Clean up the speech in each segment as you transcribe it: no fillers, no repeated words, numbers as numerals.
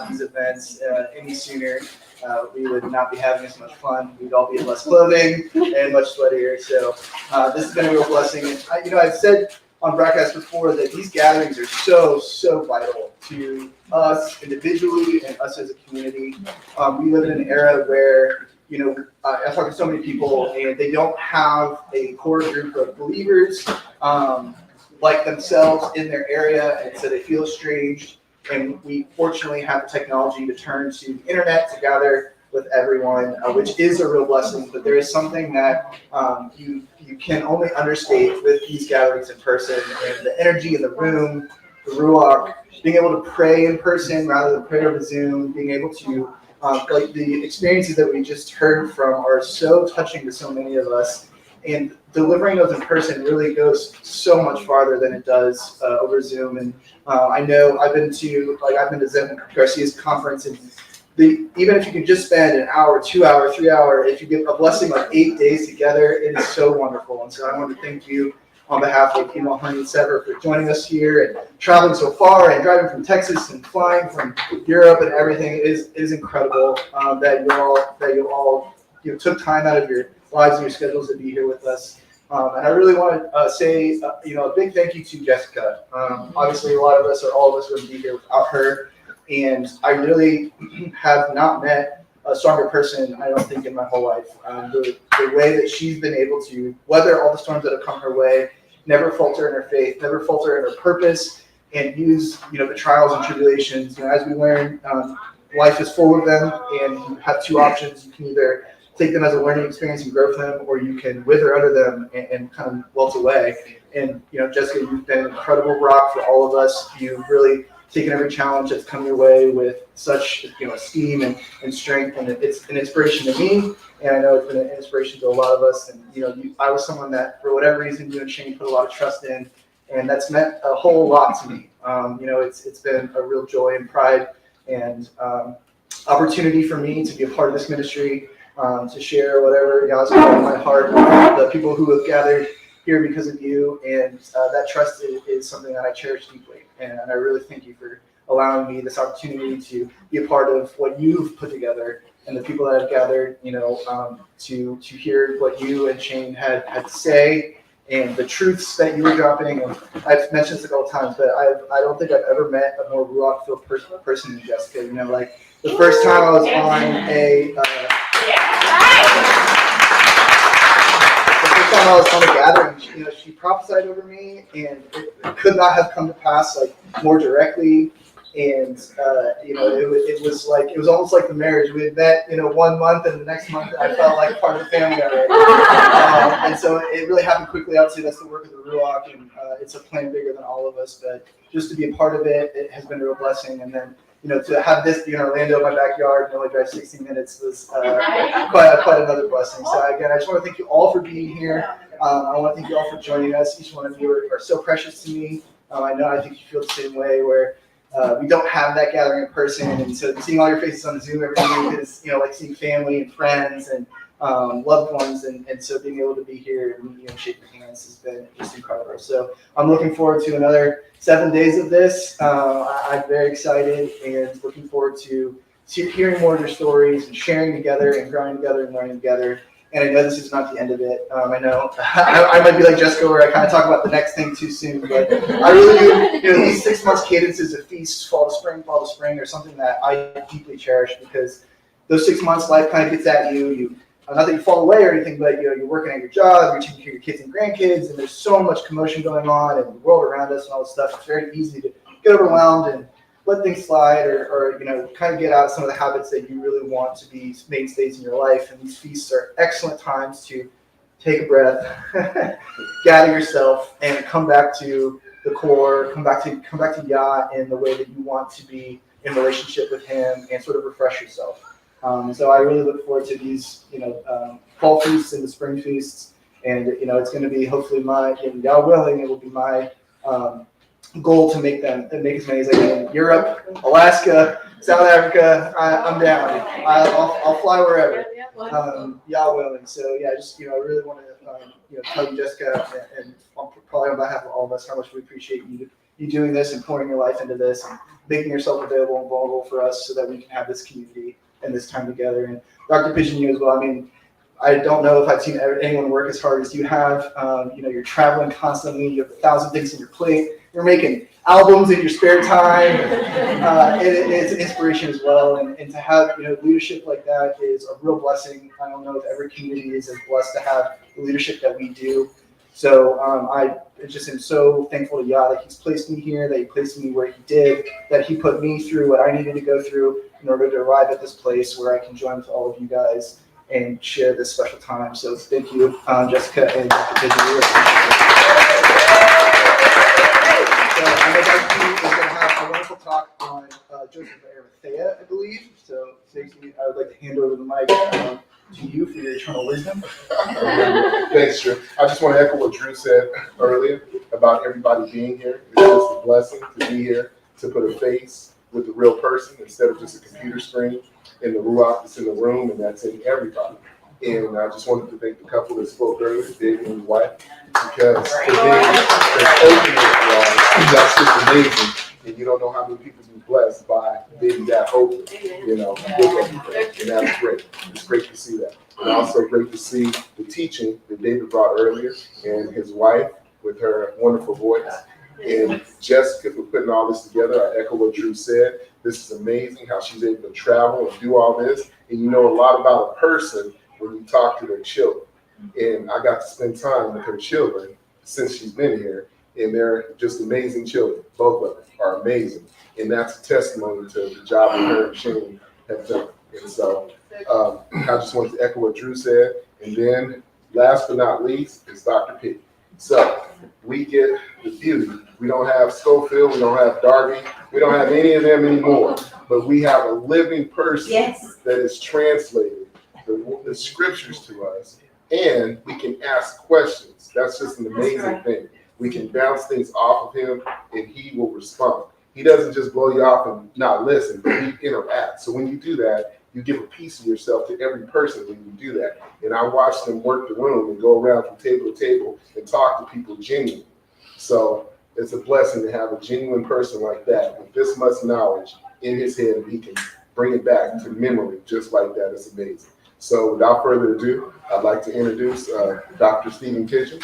these events any sooner, we would not be having as much fun. We'd all be in less clothing and much sweatier. So this has been a real blessing. And I've said on broadcast before that these gatherings are so vital to us individually and us as a community. We live in an era where I talk to so many people and they don't have a core group of believers like themselves in their area, and so they feel estranged. And we fortunately have the technology to turn to the internet to gather with everyone, which is a real blessing. But there is something that you can only understate with these gatherings in person, and the energy in the room, the ruach, being able to pray in person rather than pray over Zoom, being able to like the experiences that we just heard from are so touching to so many of us. And delivering those in person really goes so much farther than it does over Zoom. And I know I've been to Zen Garcia's conference, and even if you can just spend an hour, 2 hour, 3 hour, if you get a blessing like 8 days together, it is so wonderful. And so I want to thank you on behalf of Eat Well, Honey and Sever for joining us here and traveling so far and driving from Texas and flying from Europe and everything. It is incredible that you all took time out of your lives and your schedules to be here with us. And I really want to say a big thank you to Jessica. Obviously, all of us wouldn't be here without her. And I really have not met a stronger person, I don't think, in my whole life. The way that she's been able to weather all the storms that have come her way, never falter in her faith, never falter in her purpose, and use the trials and tribulations. As we learn, life is full of them, and you have two options. You can either take them as a learning experience and grow from them, or you can wither under them and kind of wilt away. And Jessica, you've been an incredible rock for all of us. You've really taken every challenge that's come your way with such esteem and strength, and it's an inspiration to me, and I know it's been an inspiration to a lot of us. And I was someone that for whatever reason you and Shane put a lot of trust in, and that's meant a whole lot to me. It's been a real joy and pride and opportunity for me to be a part of this ministry, to share whatever God's put in my heart with the people who have gathered here because of you, and that trust is something that I cherish deeply. And I really thank you for allowing me this opportunity to be a part of what you've put together and the people that have gathered, to hear what you and Shane had to say and the truths that you were dropping. And I've mentioned this a couple times, but I don't think I've ever met a more rock-filled person than Jessica. Like the first time I was on a gathering, she prophesied over me, and it could not have come to pass more directly. And it was almost like the marriage. We had met 1 month, and the next month I felt like part of the family already. And so it really happened quickly. Obviously, that's the work of the Ruach, and it's a plan bigger than all of us. But just to be a part of it, it has been a real blessing. And then to have this be in Orlando, my backyard, and only drive 16 minutes was quite another blessing. So again, I just want to thank you all for being here. I want to thank you all for joining us. Each one of you are so precious to me. I think you feel the same way, where we don't have that gathering in person, and so seeing all your faces on Zoom every week is like seeing family and friends and loved ones, and so being able to be here and meet you and shake your hands has been just incredible. So I'm looking forward to another 7 days of this. I'm very excited and looking forward to hearing more of your stories and sharing together and growing together and learning together. And I know this is not the end of it. I know I might be like Jessica, where I kind of talk about the next thing too soon, but I really do. These 6 months cadences of feasts, fall to spring, are something that I deeply cherish, because those 6 months, life kind of gets at you. Not that you fall away or anything, but you're working at your job, you're taking care of your kids and grandkids, and there's so much commotion going on in the world around us and all this stuff. It's very easy to get overwhelmed and let things slide, or kind of get out of some of the habits that you really want to be mainstays in your life. And these feasts are excellent times to take a breath, gather yourself, and come back to the core, come back to Yah in the way that you want to be in relationship with Him, and sort of refresh yourself. So I really look forward to these, fall feasts and the spring feasts, and it's going to be hopefully Yah willing, it will be my goal to make as many as I can. Europe, Alaska, South Africa, I'm down. I'll fly wherever, Yah willing. So yeah, I really want to tell you, Jessica, and probably on behalf of all of us, how much we appreciate you doing this and pouring your life into this. And making yourself available and vulnerable for us so that we can have this community and this time together. And Dr. Pidgeon, you as well. I mean, I don't know if I've seen anyone work as hard as you have. You're traveling constantly. You have 1,000 things on your plate. You're making albums in your spare time. It's an inspiration as well. And to have leadership like that is a real blessing. I don't know if every community is as blessed to have the leadership that we do. So I just am so thankful to Yah that he's placed me here, that he placed me where he did, that he put me through what I needed to go through in order to arrive at this place where I can join with all of you guys and share this special time. So thank you, Jessica and Dr. Pidgeon. So I know Dr. P is going to have a wonderful talk on Joseph of Arimathea, I believe. So Stacey, I would like to hand over the mic to you for your eternal wisdom. Thanks, Drew. I just want to echo what Drew said earlier about everybody being here. It's just a blessing to be here, to put a face with the real person instead of just a computer screen. In the ruach that's in the room, and that's in everybody. And I just wanted to thank the couple that spoke earlier, David and his wife, because for being opening that's just amazing. And you don't know how many people be blessed by being that open, with everything. And that's great. It's great to see that. And also great to see the teaching that David brought earlier, and his wife with her wonderful voice. And Jessica for putting all this together. I echo what Drew said. This is amazing how she's able to travel and do all this. And you know a lot about a person when you talk to their children. And I got to spend time with her children since she's been here. And they're just amazing children. Both of them are amazing. And that's a testimony to the job that her and Shane have done. And so I just wanted to echo what Drew said. And then last but not least is Dr. P. So we get the beauty. We don't have Schofield, we don't have Darby, we don't have any of them anymore. But we have a living person that is translated the scriptures to us, and we can ask questions. That's just an amazing thing. We can bounce things off of him, and he will respond. He doesn't just blow you off and not listen, but he interacts. So when you do that, you give a piece of yourself to every person when you do that. And I watch them work the room and go around from table to table and talk to people genuinely. So it's a blessing to have a genuine person like that with this much knowledge in his head, and he can bring it back to memory just like that. It's amazing. So without further ado, I'd like to introduce Dr. Stephen Pidgeon.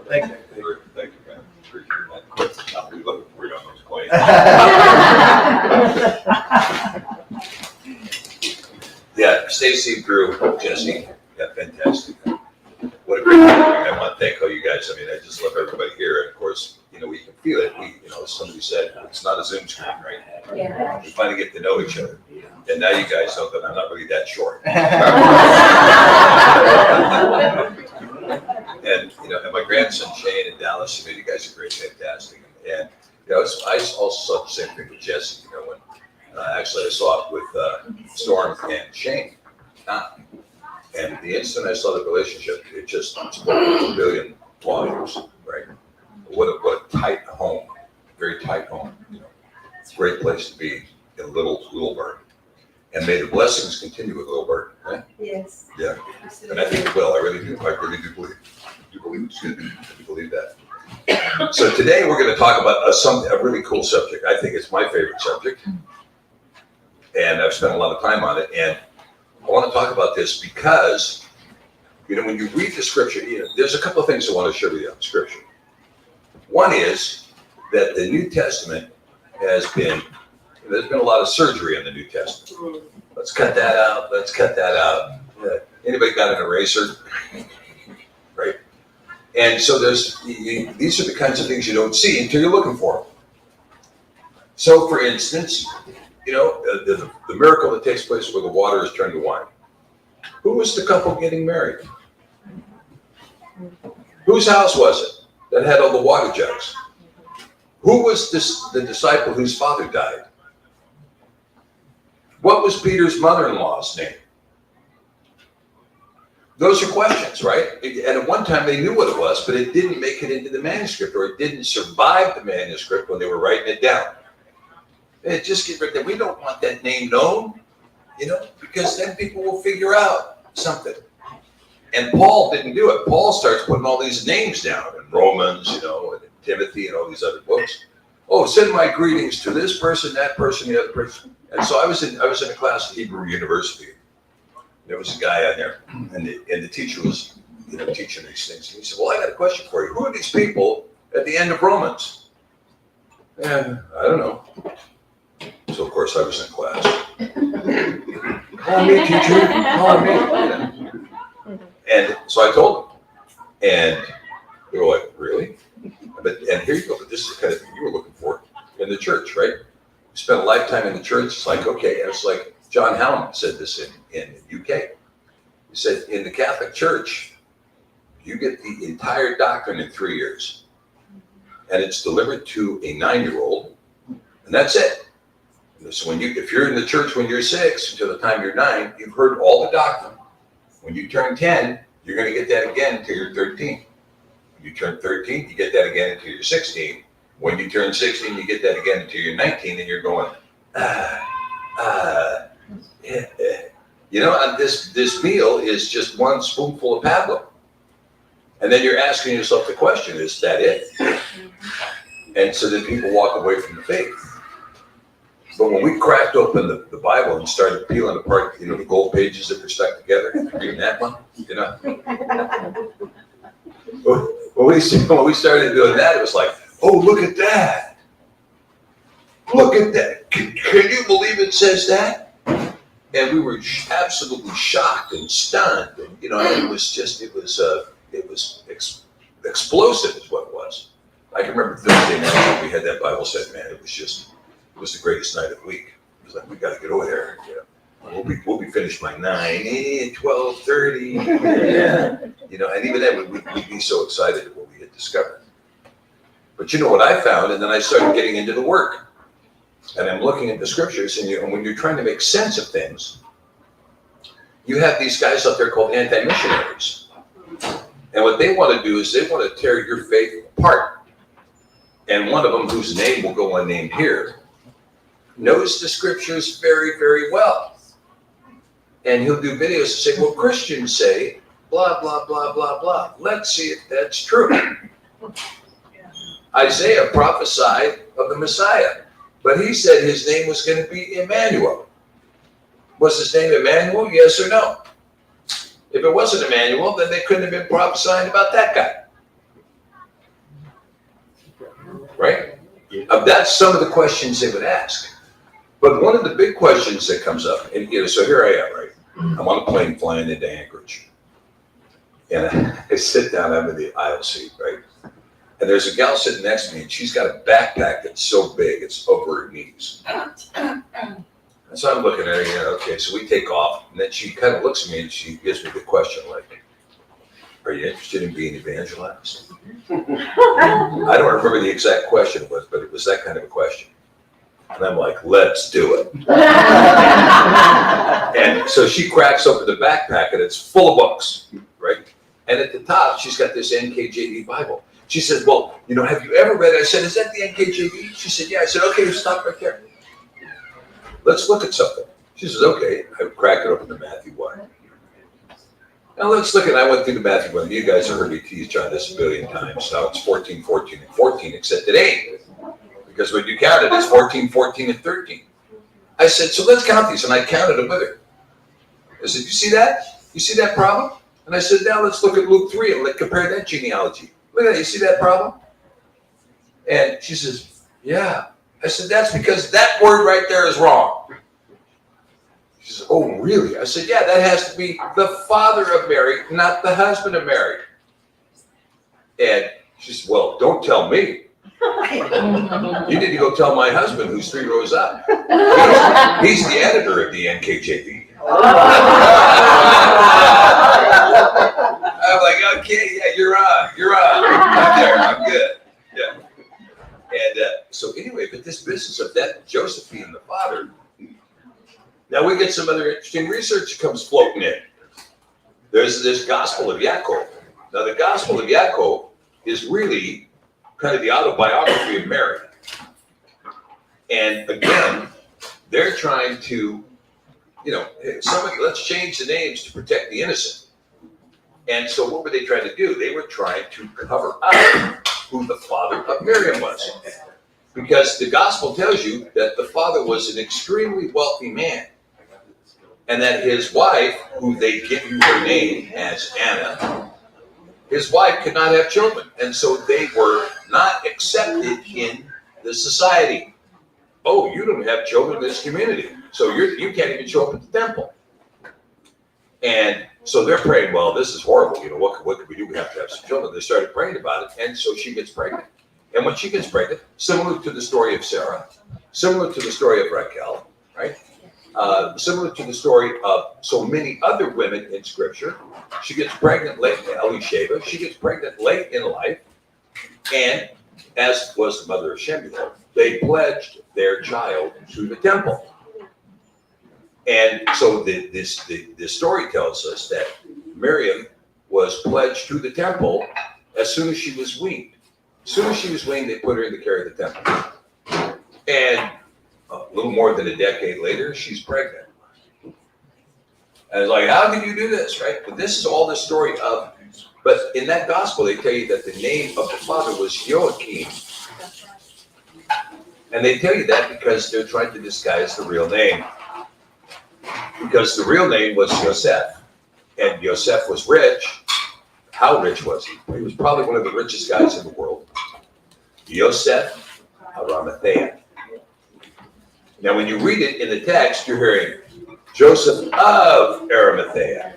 Thank you. Thank you, man. Appreciate that. I'll be looking for you on those claims. Yeah, Stacy, Drew, Jesse, fantastic. What a great meeting. I want to thank all you guys. I mean, I just love everybody here. And of course, we can feel it. As somebody said, it's not a Zoom screen, right? Yeah. We finally get to know each other. And now you guys know that I'm not really that short. And my grandson Shane in Dallas, you guys are great, fantastic. And I also saw the same thing with Jesse. When actually I saw it with Storm and Shane. And the instant I saw the relationship, it just spoke a billion volumes, right? What a tight home, very tight home. It's a great place to be in Little Bird. And may the blessings continue with Little Bird, right? Yes. Yeah. And I think it will. I really do believe that. So today we're going to talk about a really cool subject. I think it's my favorite subject, and I've spent a lot of time on it. And I want to talk about this because, when you read the scripture, there's a couple of things I want to share with you on scripture. One is that the New Testament there's been a lot of surgery in the New Testament. Let's cut that out. Yeah. Anybody got an eraser? Right? And so these are the kinds of things you don't see until you're looking for them. So, for instance, the miracle that takes place where the water is turned to wine. Who was the couple getting married? Whose house was it that had all the water jugs? Who was the disciple whose father died? What was Peter's mother-in-law's name? Those are questions, right? And at one time they knew what it was, but it didn't make it into the manuscript, or it didn't survive the manuscript when they were writing it down. It just gets right there. We don't want that name known, because then people will figure out something. And Paul didn't do it. Paul starts putting all these names down in Romans, and Timothy and all these other books. Oh, send my greetings to this person, that person, the other person. And so I was in a class at Hebrew University. There was a guy on there, and the teacher was, teaching these things. And he said, well, I got a question for you. Who are these people at the end of Romans? And I don't know. So, of course, I was in class. Call me, teacher. Call me. And so I told them. And they were like, really? And here you go. But this is the kind of thing you were looking for in the church, right? You spent a lifetime in the church. It's like, okay. It's like John Howland said this in the UK. He said, in the Catholic Church, you get the entire doctrine in 3 years. And it's delivered to a 9-year-old. And that's it. So if you're in the church when you're 6 until the time you're 9, you've heard all the doctrine. When you turn 10, you're going to get that again until you're 13. When you turn 13, you get that again until you're 16. When you turn 16, you get that again until you're 19, and you're going, yeah. And this meal is just one spoonful of pablum. And then you're asking yourself the question, is that it? And so then people walk away from the faith. But when we cracked open the Bible and started peeling apart, the gold pages that were stuck together, reading that one, when we started doing that, it was like, oh, look at that. Look at that. Can you believe it says that? And we were absolutely shocked and stunned. And, it was explosive is what it was. I can remember Thursday night when we had that Bible study, man, it was the greatest night of the week. It was like, we got to get over there. We'll be finished by 9, 12:30. And even then we'd be so excited at what we had discovered. But you know what I found, and then I started getting into the work. And I'm looking at the scriptures, and when you're trying to make sense of things, you have these guys out there called anti-missionaries. And what they want to do is they want to tear your faith apart. And one of them, whose name will go unnamed here, knows the scriptures very, very well. And he'll do videos and say, well, Christians say, blah, blah, blah, blah, blah. Let's see if that's true. Isaiah prophesied of the Messiah, but he said his name was going to be Emmanuel. Was his name Emmanuel? Yes or no? If it wasn't Emmanuel, then they couldn't have been prophesying about that guy. Right? That's some of the questions they would ask. But one of the big questions that comes up, and so here I am, right? I'm on a plane flying into Anchorage. And I sit down, I'm in the aisle seat, right? And there's a gal sitting next to me, and she's got a backpack that's so big, it's over her knees. And so I'm looking at her, okay, so we take off. And then she kind of looks at me and she gives me the question like, are you interested in being evangelized? I don't remember the exact question it was, but it was that kind of a question. And I'm like, let's do it. And so she cracks open the backpack and it's full of books, right? And at the top, she's got this NKJV Bible. She said, well, have you ever read it? I said, is that the NKJV? She said, yeah. I said, okay, stop right there. Let's look at something. She says, okay. I cracked it open to Matthew 1. Now let's look at, I went through the Matthew 1. You guys have heard me tease John this a billion times. Now it's 14, 14, and 14, except it ain't. Because when you count it, it's 14, 14, and 13. I said, so let's count these. And I counted them with her. I said, you see that? You see that problem? And I said, now let's look at Luke 3 and compare that genealogy. Look at that. You see that problem? And she says, yeah. I said, that's because that word right there is wrong. She says, oh, really? I said, yeah, that has to be the father of Mary, not the husband of Mary. And she said, well, don't tell me. You need to go tell my husband, who's 3 rows up. He's the editor of the NKJV. I'm like, okay, yeah, you're on. I'm there, I'm good. Yeah. And so anyway, but this business of that Joseph being the father, now we get some other interesting research that comes floating in. There's this Gospel of Yaakov. Now the Gospel of Yaakov is really kind of the autobiography of Mary. And again, they're trying to, hey, let's change the names to protect the innocent. And so what were they trying to do? They were trying to cover up who the father of Miriam was. Because the gospel tells you that the father was an extremely wealthy man. And that his wife, who they give you her name as Anna, his wife could not have children. And so they were not accepted in the society. Oh, you don't have children in this community, so you can't even show up at the temple. And so they're praying, well, this is horrible. You know, what could we do? We have to have some children. They started praying about it, and so she gets pregnant. And when she gets pregnant, similar to the story of Sarah, similar to the story of Raquel, right? Similar to the story of so many other women in Scripture, she gets pregnant late in Elisheva. She gets pregnant late in life, and as was the mother of Shemuel, they pledged their child to the temple. And so the story tells us that Miriam was pledged to the temple as soon as she was weaned. As soon as she was weaned, they put her in the care of the temple. And a little more than a decade later, she's pregnant. And it's like, how can you do this, right? But this is all the story of, but in that gospel, they tell you that the name of the father was Joachim. And they tell you that because they're trying to disguise the real name. Because the real name was Yosef. And Yosef was rich. How rich was he? He was probably one of the richest guys in the world. Yosef Arimathea. Now, when you read it in the text, you're hearing Joseph of Arimathea.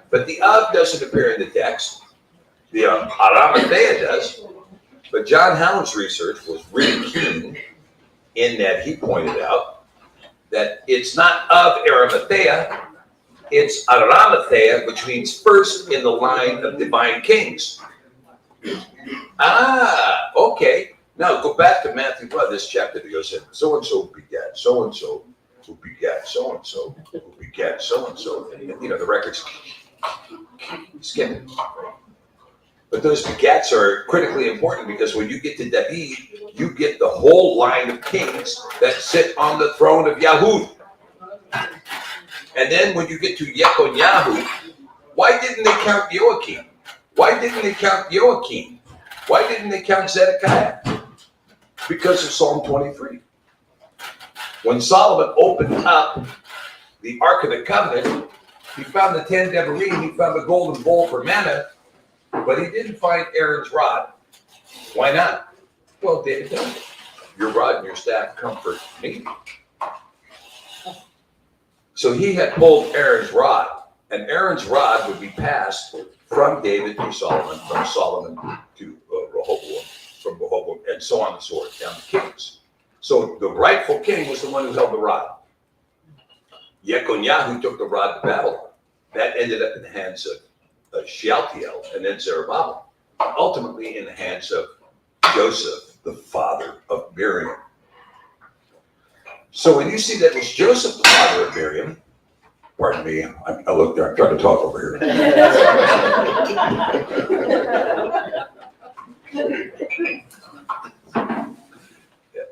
But the of doesn't appear in the text. The Arimathea does. But John Howland's research was really keen in that he pointed out that it's not of Arimathea, it's Arimathea, which means first in the line of divine kings. Ah, okay. Now go back to Matthew, this chapter that goes in, so-and-so begat, so-and-so who begat, so-and-so who begat, so-and-so. And, you know, the records skipping. But those begats are critically important because when you get to David, you get the whole line of kings that sit on the throne of Yahud. And then when you get to Yekoniyahu, why didn't they count Joachim? Why didn't they count Joachim? Why didn't they count Zedekiah? Because of Psalm 23. When Solomon opened up the Ark of the Covenant, he found the 10 Devarim, he found the golden bowl for manna, but he didn't find Aaron's rod. Why not? Well, David does it. Your rod and your staff comfort me. So he had pulled Aaron's rod, and Aaron's rod would be passed from David to Solomon, from Solomon to Rehoboam, from Rehoboam, and so on and so forth, down to kings. So the rightful king was the one who held the rod. Yekoniyahu took the rod to Babylon. That ended up in the hands of Shealtiel and then Zerubbabel, ultimately in the hands of Joseph, the father of Miriam. So when you see that was Joseph, the father of Miriam, pardon me, I look there, I'm trying to talk over here.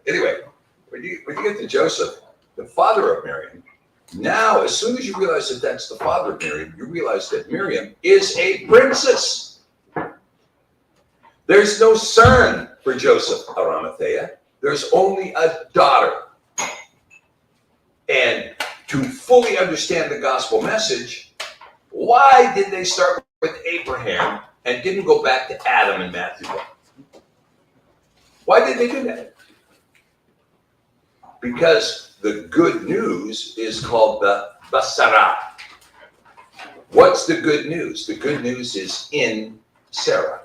Anyway, when you get to Joseph, the father of Miriam, now as soon as you realize that that's the father of Miriam, you realize that Miriam is a princess. There's no son for Joseph Arimathea. There's only a daughter. And to fully understand the gospel message, why did they start with Abraham and didn't go back to Adam in Matthew 1? Why did they do that? Because the good news is called the Basara. What's the good news? The good news is in Sarah.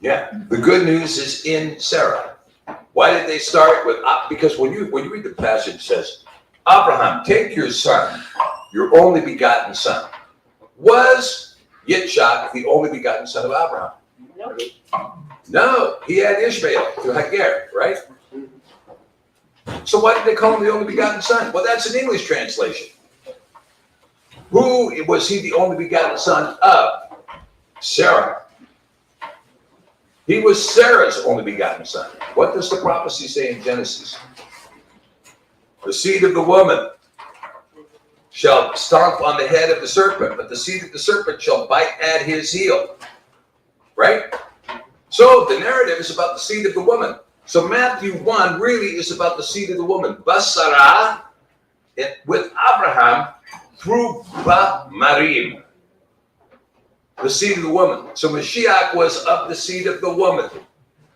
Yeah, the good news is in Sarah. Why did they start with? Because when you read the passage, it says, Abraham, take your son, your only begotten son. Was Yitzchak the only begotten son of Abraham? No, he had Ishmael through Hagar, right? So why did they call him the only begotten son? Well, that's an English translation. Who was he the only begotten son of? Sarah. He was Sarah's only begotten son. What does the prophecy say in Genesis? The seed of the woman shall stomp on the head of the serpent, but the seed of the serpent shall bite at his heel. Right? So the narrative is about the seed of the woman. So Matthew 1 really is about the seed of the woman. Basara, with Abraham, through Marim, the seed of the woman. So Mashiach was of the seed of the woman.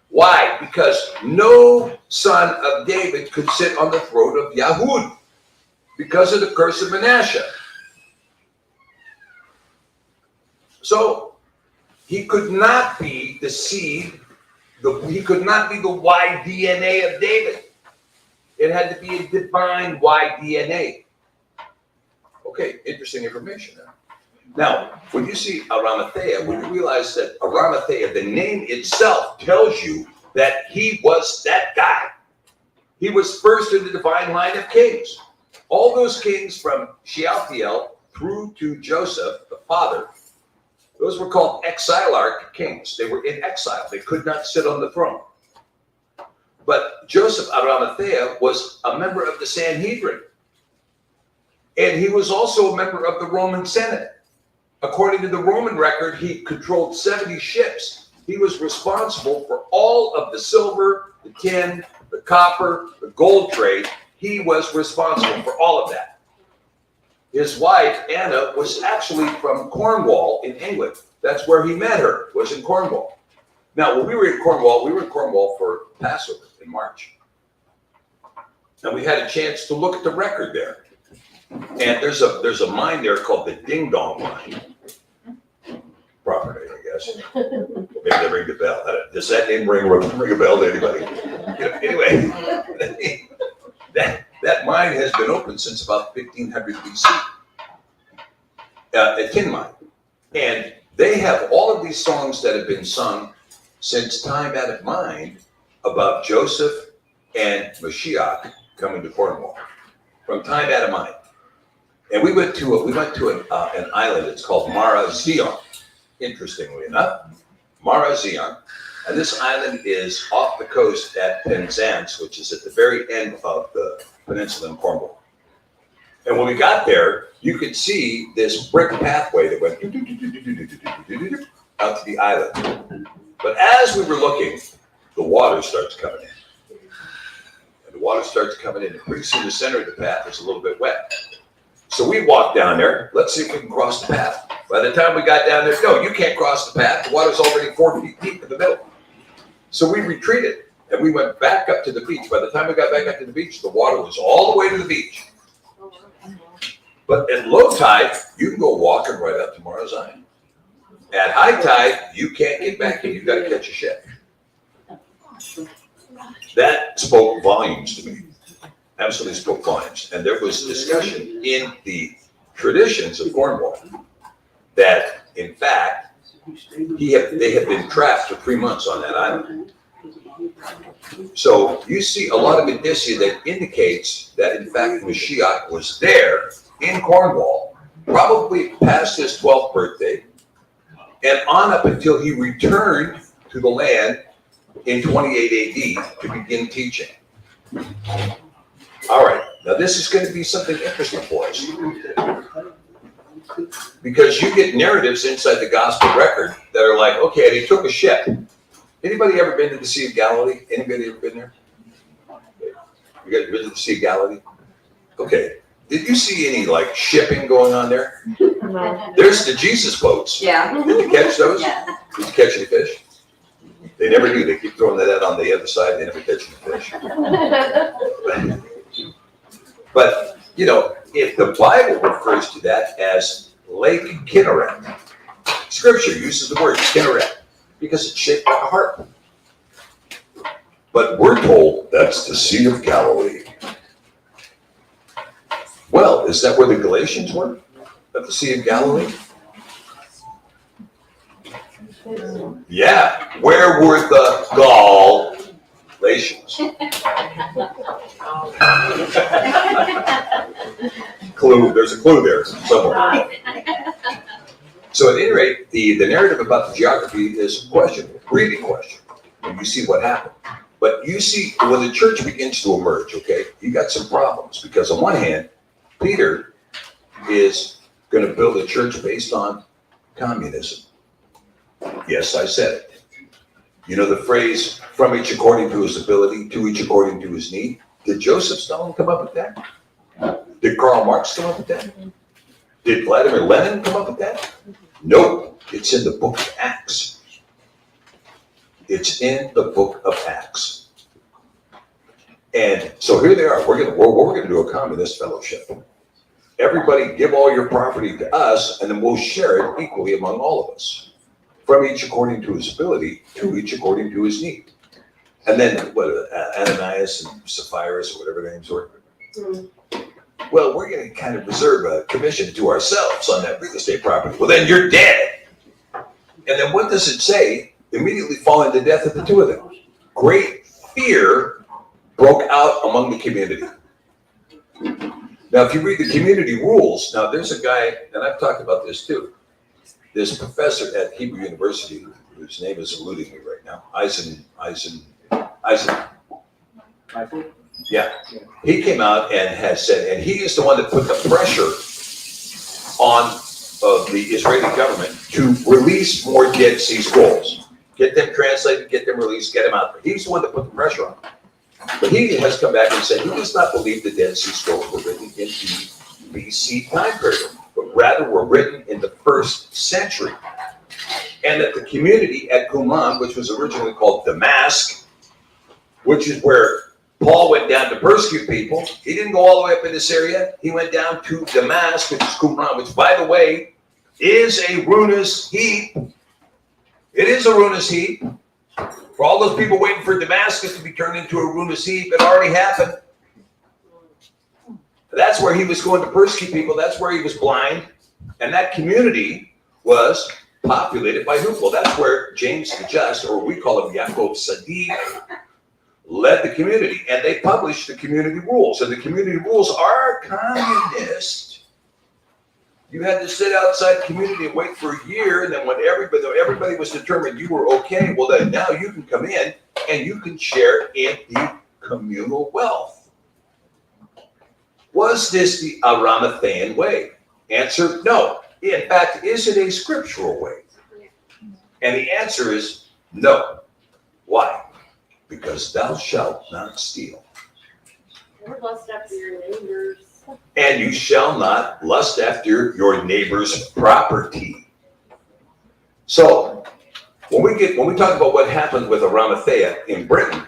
Why? Because no son of David could sit on the throne of Yahud because of the curse of Manasseh. So he could not be the seed, he could not be the Y DNA of David. It had to be a divine Y DNA. Okay, interesting information there. Now, when you see Arimathea, when you realize that Arimathea, the name itself tells you that he was that guy. He was first in the divine line of kings. All those kings from Shealtiel through to Joseph, the father, those were called exilarch kings. They were in exile. They could not sit on the throne. But Joseph Arimathea was a member of the Sanhedrin. And he was also a member of the Roman Senate. According to the Roman record, he controlled 70 ships. He was responsible for all of the silver, the tin, the copper, the gold trade. He was responsible for all of that. His wife, Anna, was actually from Cornwall in England. That's where he met her, was in Cornwall. Now, when we were in Cornwall for Passover in March. And we had a chance to look at the record there. And there's a mine there called the Ding Dong Mine. Proper name, I guess. Maybe they ring the bell. Does that name ring a bell to anybody? Anyway, that mine has been open since about 1500 BC. A tin mine. And they have all of these songs that have been sung since time out of mind about Joseph and Mashiach coming to Cornwall. From time out of mind. And we went to an island. It's called Mara Zion. Interestingly enough, Mara Zion, and this island is off the coast at Penzance, which is at the very end of the peninsula in Cornwall. And when we got there, you could see this brick pathway that went out to the island. But as we were looking, the water starts coming in. And the water starts coming in, and pretty soon the center of the path is a little bit wet. So we walked down there. Let's see if we can cross the path. By the time we got down there, no, you can't cross the path. The water's already 4 feet deep in the middle. So we retreated and we went back up to the beach. By the time we got back up to the beach, the water was all the way to the beach. But at low tide, you can go walking right up to Mara Zion. At high tide, you can't get back in. You've got to catch a ship. That spoke volumes to me. Absolutely spoke volumes. And there was discussion in the traditions of Cornwall that, in fact, they had been trapped for 3 months on that island. So you see a lot of indicia that indicates that, in fact, Mashiach was there in Cornwall, probably past his 12th birthday, and on up until he returned to the land in 28 AD to begin teaching. All right, now this is going to be something interesting for us. Because you get narratives inside the gospel record that are like, okay, and he took a ship. Anybody ever been to the Sea of Galilee? Anybody ever been there? You guys been to the Sea of Galilee? Okay. Did you see any like shipping going on there? No. There's the Jesus boats. Yeah. Did you catch those? Yeah. Did you catch any fish? They never do. They keep throwing that out on the other side. They never catch any fish. But, you know, if the Bible refers to that as Lake Kinneret, Scripture uses the word Kinneret because it's shaped like a heart. But we're told that's the Sea of Galilee. Well, is that where the Galatians were? At the Sea of Galilee? Yeah. Where were the Galatians? Clue. There's a clue there somewhere. So at any rate, the narrative about the geography is questionable, really questionable, when you see what happened. But you see, when the church begins to emerge, okay, you got some problems. Because on one hand, Peter is going to build a church based on communism. Yes, I said it. You know the phrase, from each according to his ability, to each according to his need? Did Joseph Stalin come up with that? Did Karl Marx come up with that? Did Vladimir Lenin come up with that? Nope. It's in the book of Acts. It's in the book of Acts. And so here they are. We're gonna do a communist fellowship. Everybody give all your property to us, and then we'll share it equally among all of us. From each according to his ability, to each according to his need. And then Ananias and Sapphira, or whatever their names were. Well, we're going to kind of reserve a commission to ourselves on that real estate property. Well, then you're dead. And then what does it say? Immediately following the death of the two of them. Great fear broke out among the community. Now, if you read the community rules, now there's a guy, and I've talked about this too. This professor at Hebrew University, whose name is eluding me right now, Eisen. Yeah, he came out and has said, and he is the one that put the pressure on the Israeli government to release more Dead Sea Scrolls. Get them translated, get them released, get them out there. He's the one that put the pressure on. But he has come back and said he does not believe the Dead Sea Scrolls were written in the BC time period, but rather were written in the 1st century. And that the community at Qumran, which was originally called Damascus, which is where Paul went down to persecute people. He didn't go all the way up in this area. He went down to Damascus, which is Qumran, which, by the way, is a ruinous heap. It is a ruinous heap. For all those people waiting for Damascus to be turned into a ruinous heap, it already happened. That's where he was going to persecute people. That's where he was blind. And that community was populated by who? Well, that's where James the Just, or we call him Yaakov Sadiq, led the community, and they published the community rules, and the community rules are communist. You had to sit outside the community and wait for a year, and then when everybody was determined you were okay, well then now you can come in and you can share in the communal wealth. Was this the Aramathaean way? Answer, no. In fact, is it a scriptural way? And the answer is no. Why? Because thou shalt not steal. Or lust after your neighbors. And you shall not lust after your neighbor's property. So when we talk about what happened with Arimathea in Britain,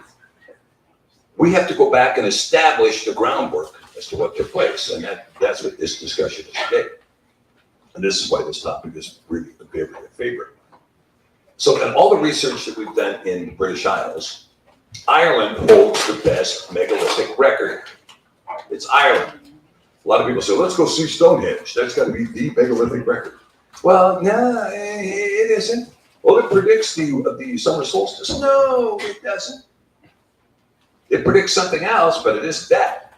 we have to go back and establish the groundwork as to what took place. And that's what this discussion is today. And this is why this topic is really a favorite. So in all the research that we've done in the British Isles, Ireland holds the best megalithic record. It's Ireland. A lot of people say, let's go see Stonehenge. That's got to be the megalithic record. Well, no, it isn't. Well, it predicts the summer solstice. No, it doesn't. It predicts something else, but it isn't that.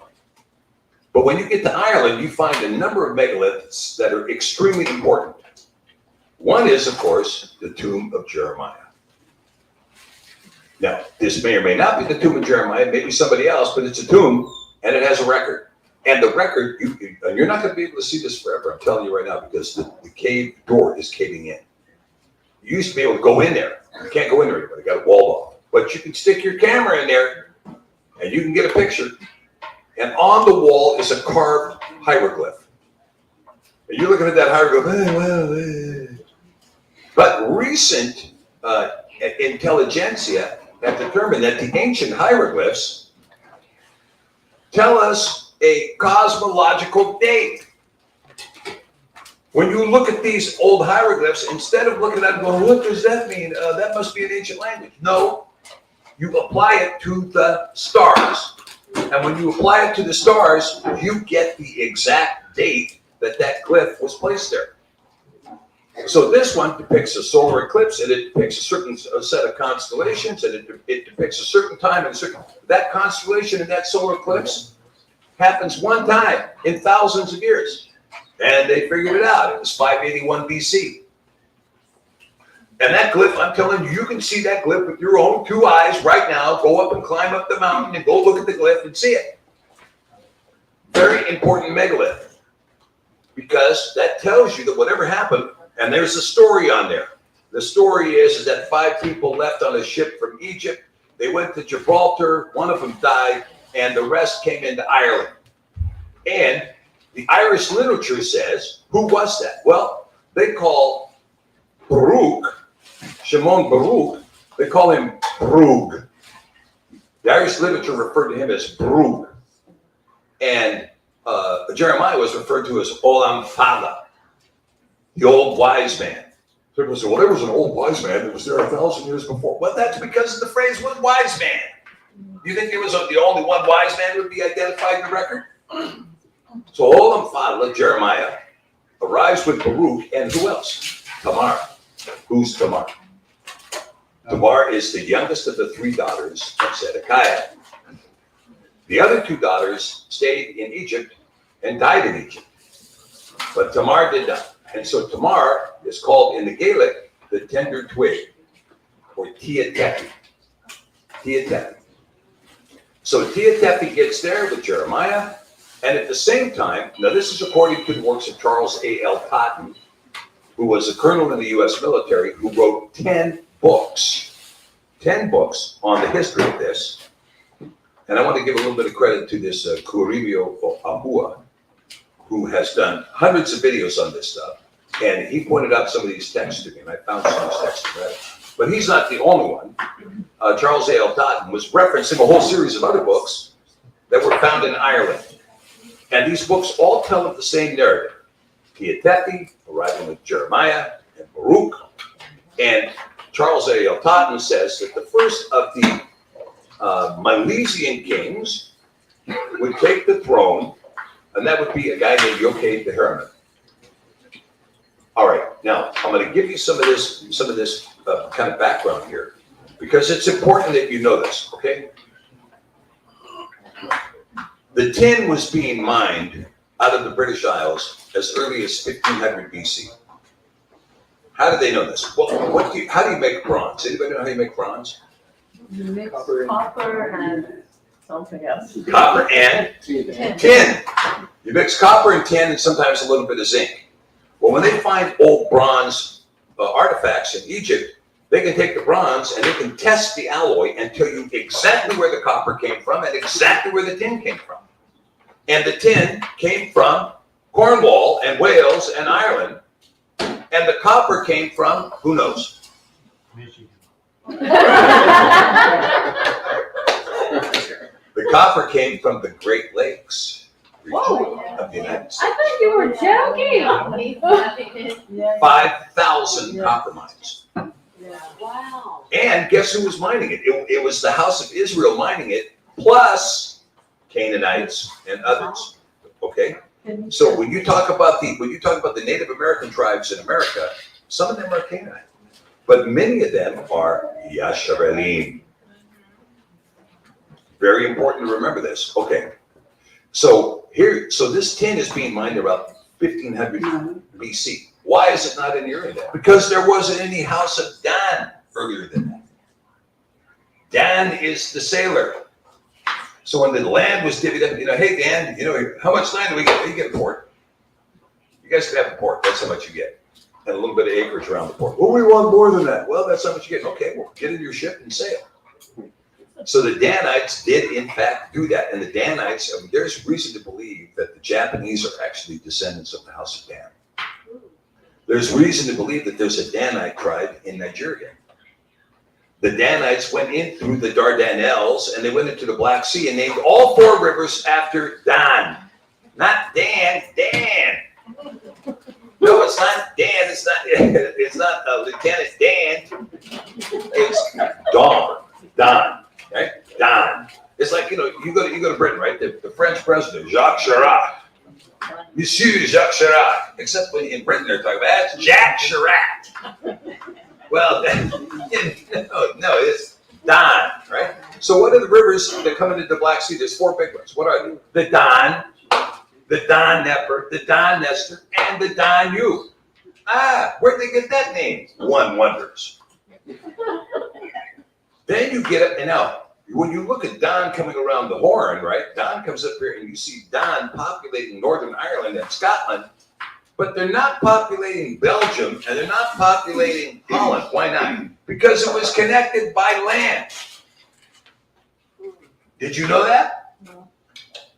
But when you get to Ireland, you find a number of megaliths that are extremely important. One is, of course, the tomb of Jeremiah. Now, this may or may not be the tomb of Jeremiah, maybe somebody else, but it's a tomb, and it has a record. And the record, you're not going to be able to see this forever, I'm telling you right now, because the cave door is caving in. You used to be able to go in there. You can't go in there anymore, they got it walled off. But you can stick your camera in there, and you can get a picture. And on the wall is a carved hieroglyph. And you're looking at that hieroglyph, But recent intelligentsia have determined that the ancient hieroglyphs tell us a cosmological date. When you look at these old hieroglyphs, instead of looking at them going, what does that mean? That must be an ancient language. No, you apply it to the stars. And when you apply it to the stars, you get the exact date that glyph was placed there. So this one depicts a solar eclipse, and it depicts a certain set of constellations, and it depicts a certain time, and that constellation and that solar eclipse happens one time in thousands of years. And they figured it out. It was 581 BC. And that glyph, I'm telling you, you can see that glyph with your own two eyes right now. Go up and climb up the mountain and go look at the glyph and see it. Very important megalith. because that tells you that whatever happened, and there's a story on there. The story is that 5 people left on a ship from Egypt. They went to Gibraltar, one of them died, and the rest came into Ireland. And the Irish literature says, who was that? Well, they call Baruch, Shimon Baruch, they call him Brug. The Irish literature referred to him as Brug. And Jeremiah was referred to as Olam Fala, the old wise man. People say, well, there was an old wise man that was there 1,000 years before. Well, that's because the phrase was wise man. You think there was the only one wise man would be identified in the record? So Olam Fala, Jeremiah, arrives with Baruch, and who else? Tamar. Who's Tamar? Tamar is the youngest of the 3 daughters of Zedekiah. The other 2 daughters stayed in Egypt and died in Egypt. But Tamar did not. And so Tamar is called in the Gaelic the tender twig, or Tia Tepi. Tia Tepi. So Tia Tepi gets there with Jeremiah, and at the same time, now this is according to the works of Charles A.L. Cotton, who was a colonel in the U.S. military, who wrote 10 books on the history of this. And I want to give a little bit of credit to this Kuribio Ahua, who has done hundreds of videos on this stuff. And he pointed out some of these texts to me, and I found some of these texts and read it. But he's not the only one. Charles A.L. Cotton was referencing a whole series of other books that were found in Ireland. And these books all tell of the same narrative. Tia Tepi arriving with Jeremiah and Baruch. And Charles A.L. Cotton says that the first of the Milesian kings would take the throne, and that would be a guy named Yochai the Hermit. All right, now I'm going to give you some of this kind of background here, because it's important that you know this. Okay, the tin was being mined out of the British Isles as early as 1500 BC. How did they know this? Well, how do you make bronze? Anybody know how you make bronze? You mix Copper. copper and something else. Copper and tin. You mix copper and tin and sometimes a little bit of zinc. Well, when they find old bronze artifacts in Egypt, they can take the bronze and they can test the alloy and tell you exactly where the copper came from and exactly where the tin came from. And the tin came from Cornwall and Wales and Ireland, and the copper came from, who knows? Michigan. The copper came from the Great Lakes region Whoa. of the United I States. thought you were joking. 5,000 copper mines. Wow. And guess who was mining it? It was the House of Israel mining it, plus Canaanites and others. Okay? So when you talk about the Native American tribes in America, some of them are Canaanite, but many of them are Yasharelim. Very important to remember this. Okay. So this tin is being mined around 1500 BC. Why is it not in your area? Because there wasn't any house of Dan earlier than that. Dan is the sailor. So when the land was divvied up, hey Dan, how much land do we get? You get a port. You guys can have a port. That's how much you get. And a little bit of acreage around the port. Well, we want more than that. Well, that's how much you get. Okay, well, get in your ship and sail. So the Danites did, in fact, do that. And the Danites, there's reason to believe that the Japanese are actually descendants of the House of Dan. There's reason to believe that there's a Danite tribe in Nigeria. The Danites went in through the Dardanelles, and they went into the Black Sea and named all 4 rivers after Dan. Not Dan, Dan. No, it's not Dan. It's not Lieutenant Dan. It's Don. Right? Don. It's like, you go to Britain, right? The French president, Jacques Chirac. Monsieur Jacques Chirac. Except when in Britain they're talking about, that's Jack Chirac. Well, no, it's Don, right? So what are the rivers that come into the Black Sea? There's 4 big ones. What are they? The Don, the Don Nefer, the Don Nestor, and the Danube. Where'd they get that name? One wonders. Then you get up, and now, when you look at Don coming around the Horn, right? Don comes up here, and you see Don populating Northern Ireland and Scotland. But they're not populating Belgium and they're not populating Holland. Why not? Because it was connected by land. Did you know that? No.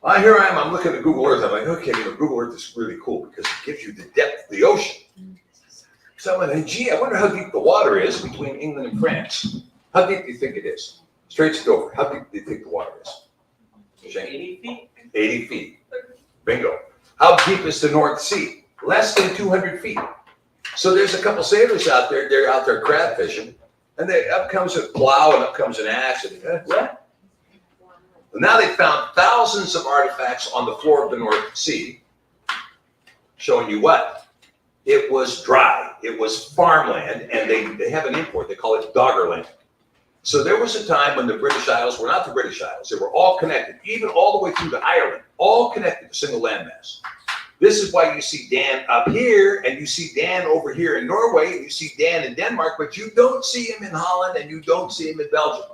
Well, here I am, I'm looking at Google Earth. I'm like, okay, Google Earth is really cool because it gives you the depth of the ocean. So I went, gee, I wonder how deep the water is between England and France. How deep do you think it is? Straits of Dover. How deep do you think the water is? Shane? 80 feet? 80 feet. Bingo. How deep is the North Sea? Less than 200 feet. So there's a couple sailors out there, they're out there crab fishing, and up comes a plow and up comes an axe. And, what? Well, now they found thousands of artifacts on the floor of the North Sea, showing you what? It was dry. It was farmland, and they have an import. They call it Doggerland. So there was a time when the British Isles were not the British Isles. They were all connected, even all the way through to Ireland, all connected, a single landmass. This is why you see Dan up here, and you see Dan over here in Norway, and you see Dan in Denmark, but you don't see him in Holland, and you don't see him in Belgium.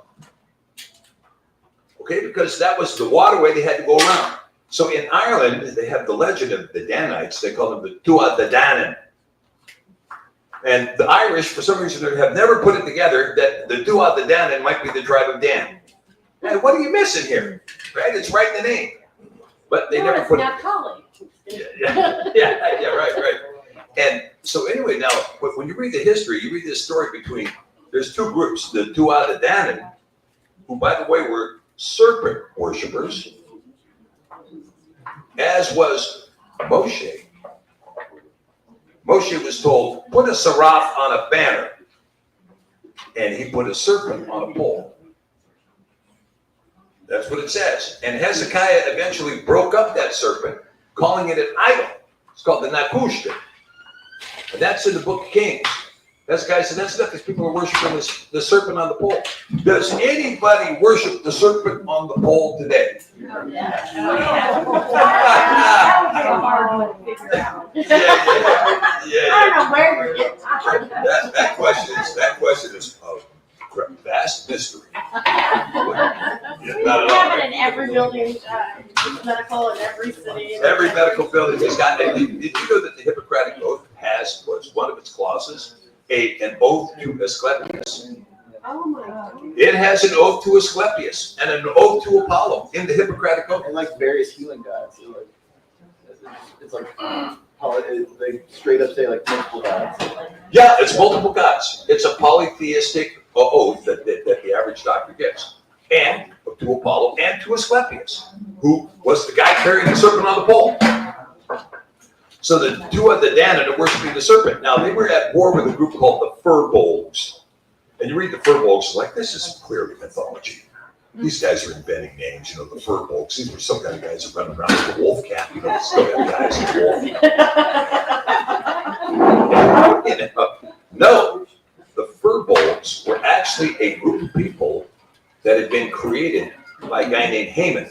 Okay, because that was the waterway they had to go around. So in Ireland, they have the legend of the Danites. They call them the Tuatha De Danann. And the Irish, for some reason, have never put it together that the Tuatha De Danann might be the tribe of Dan. Man, what are you missing here? Right? It's right in the name. But they never put it together. Yeah, right. And so anyway, now, when you read the history, you read this story between, there's two groups, the Tuatha De Danann, who, by the way, were serpent worshippers, as was Moshe. Moshe was told, put a seraph on a banner, and he put a serpent on a pole. That's what it says. And Hezekiah eventually broke up that serpent, calling it an idol. It's called the Nehushtan. And that's in the book of Kings. Hezekiah said, that's not because people are worshiping the serpent on the pole. Does anybody worship the serpent on the pole today? That Yeah. was a hard one to figure out. Yeah. I don't know where you're getting That question is of vast mystery. Yeah, We not at have all. it in every building, medical in every city. Every medical building has got it. Did you know that the Hippocratic Oath was one of its clauses, an oath to Asclepius? Oh my God. It has an oath to Asclepius and an oath to Apollo in the Hippocratic Oath. And like various healing gods. So it's like they straight up say like multiple gods. Yeah, it's multiple gods. It's a polytheistic oath that the average doctor gets. And to Apollo and to Asclepius, who was the guy carrying the serpent on the pole. So the Tuatha De Danann are worshiping the serpent. Now, they were at war with a group called the Furbolgs. And you read the Furbolgs, like, this is clearly mythology. These guys are inventing names, the Furbolgs. These were some kind of guys that run around with a wolf cap, still have guys with wolf. No, the Furbolgs were actually a group of people that had been created by a guy named Haman.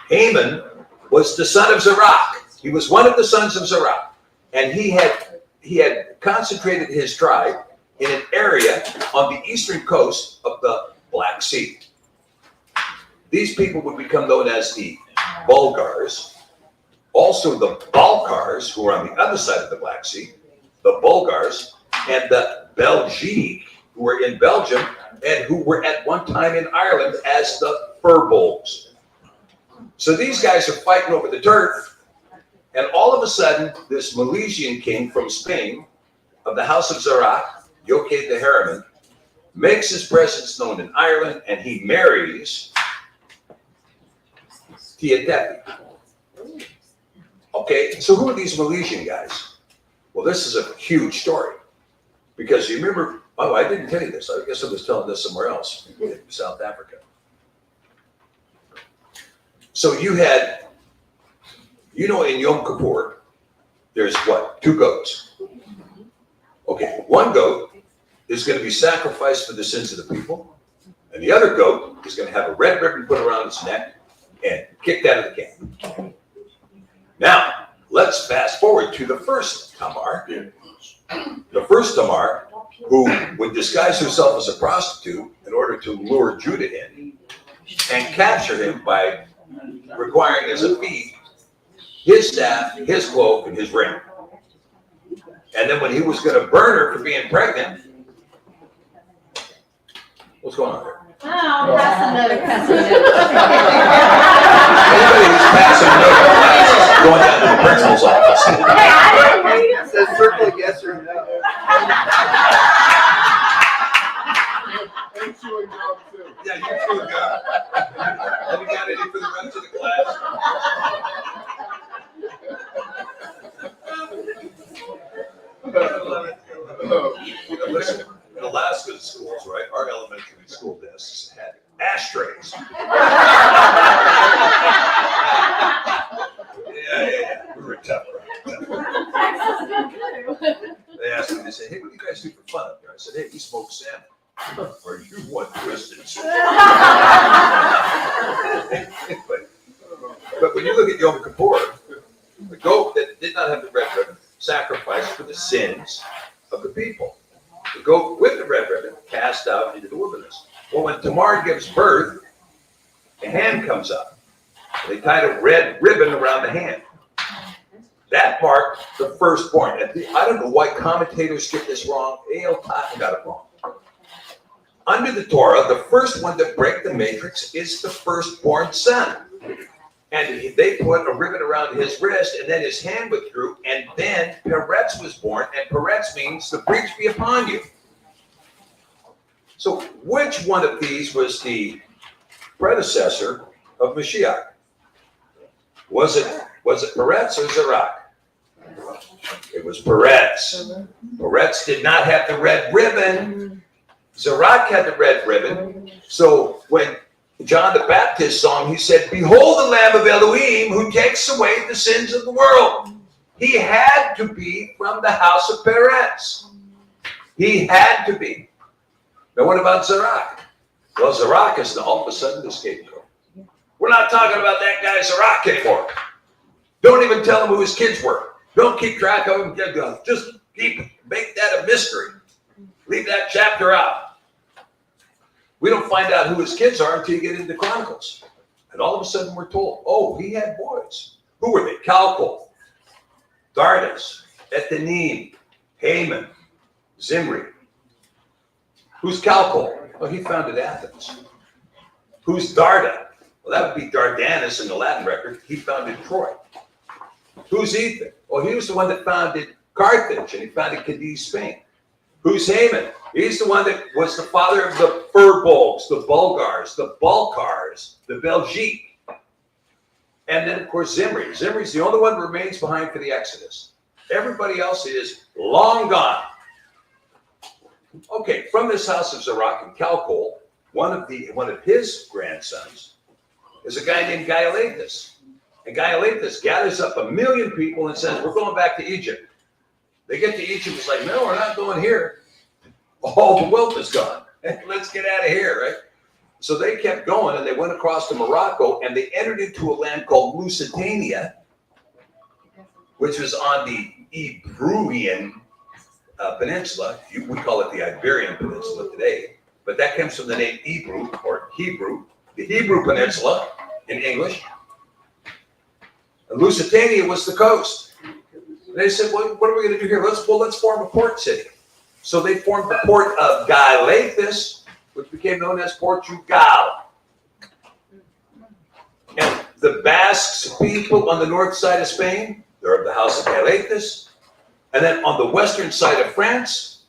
Haman was the son of Zerach. He was one of the sons of Zerach. And he had concentrated his tribe in an area on the eastern coast of the Black Sea. These people would become known as the Bulgars, also the Balkars, who were on the other side of the Black Sea, the Bulgars, and the Belgique, who were in Belgium, and who were at one time in Ireland as the Furbolgs. So these guys are fighting over the turf, and all of a sudden, this Milesian king from Spain, of the house of Zerach, Yochai the Harriman, makes his presence known in Ireland, and he marries Teotepi. Okay, so who are these Milesian guys? Well, this is a huge story, because you remember, oh, I didn't tell you this. I guess I was telling this somewhere else, in South Africa. So you had, in Yom Kippur, there's what? 2 goats. Okay, one goat is going to be sacrificed for the sins of the people, and the other goat is going to have a red ribbon put around its neck and kicked out of the camp. Now, let's fast forward to the first Tamar. The first Tamar, who would disguise herself as a prostitute in order to lure Judah in and capture him by requiring as a fee his staff, his cloak, and his ring. And then when he was going to burn her for being pregnant, what's going on there? Oh, pass a note. Anybody who's passing a note in class is going down to the principal's office. Hey, I didn't read It says circle yes or no. And chewing gum too. Yeah, you too, guy. Have you got any for the rest of the class? Listen, in Alaska's schools, right, our elementary school desks had ashtrays. Yeah. We were tough, right? Texas is good too. They asked me, they said, hey, what do you guys do for fun up there? I said, hey, we smoke salmon. Or you want twisted? But when you look at Yom Kippur, the goat that did not have the red ribbon sacrificed for the sins of the people. The goat with the red ribbon cast out into the wilderness. Well, when Tamar gives birth, the hand comes up. They tied a red ribbon around the hand. That marked the firstborn. I don't know why commentators get this wrong. A.L. Totten got it wrong. Under the Torah, the first one to break the matrix is the firstborn son. And they put a ribbon around his wrist, and then his hand withdrew, and then Peretz was born, and Peretz means the breach be upon you. So which one of these was the predecessor of Mashiach? Was it Peretz or Zerach? It was Peretz. Peretz did not have the red ribbon. Zerach had the red ribbon. So when John the Baptist saw him, he said, behold the Lamb of Elohim who takes away the sins of the world. He had to be from the house of Peretz. He had to be. Now what about Zerach? Well, Zerach is all of a sudden the scapegoat. We're not talking about that guy Zerach anymore. Don't even tell him who his kids were. Don't keep track of him. Just make that a mystery. Leave that chapter out. We don't find out who his kids are until you get into Chronicles. And all of a sudden we're told, oh, he had boys. Who were they? Calcol, Dardas, Etanim, Haman, Zimri. Who's Calcol? Well, he founded Athens. Who's Darda? Well, that would be Dardanus in the Latin record. He founded Troy. Who's Ethan? Well, he was the one that founded Carthage, and he founded Cadiz, Spain. Who's Haman? He's the one that was the father of the Furbolgs, the Bulgars, the Balkars, the Belgique. And then, of course, Zimri. Zimri's the only one who remains behind for the Exodus. Everybody else is long gone. Okay, from this house of Zerach and Calcol, one of his grandsons is a guy named Gaiolathus. And Gaiolathus gathers up 1 million people and says, we're going back to Egypt. They get to Egypt, it's like, no, we're not going here. All the wealth is gone. Let's get out of here, right? So they kept going, and they went across to Morocco, and they entered into a land called Lusitania, which was on the Ebroian Peninsula. We call it the Iberian Peninsula today, but that comes from the name Ebru, or Hebrew, the Hebrew Peninsula in English. And Lusitania was the coast. And they said, well, what are we going to do here? Let's form a port city. So they formed the port of Gaiolathus, which became known as Portugal. And the Basques people on the north side of Spain, they're of the house of Gaiolathus. And then on the western side of France,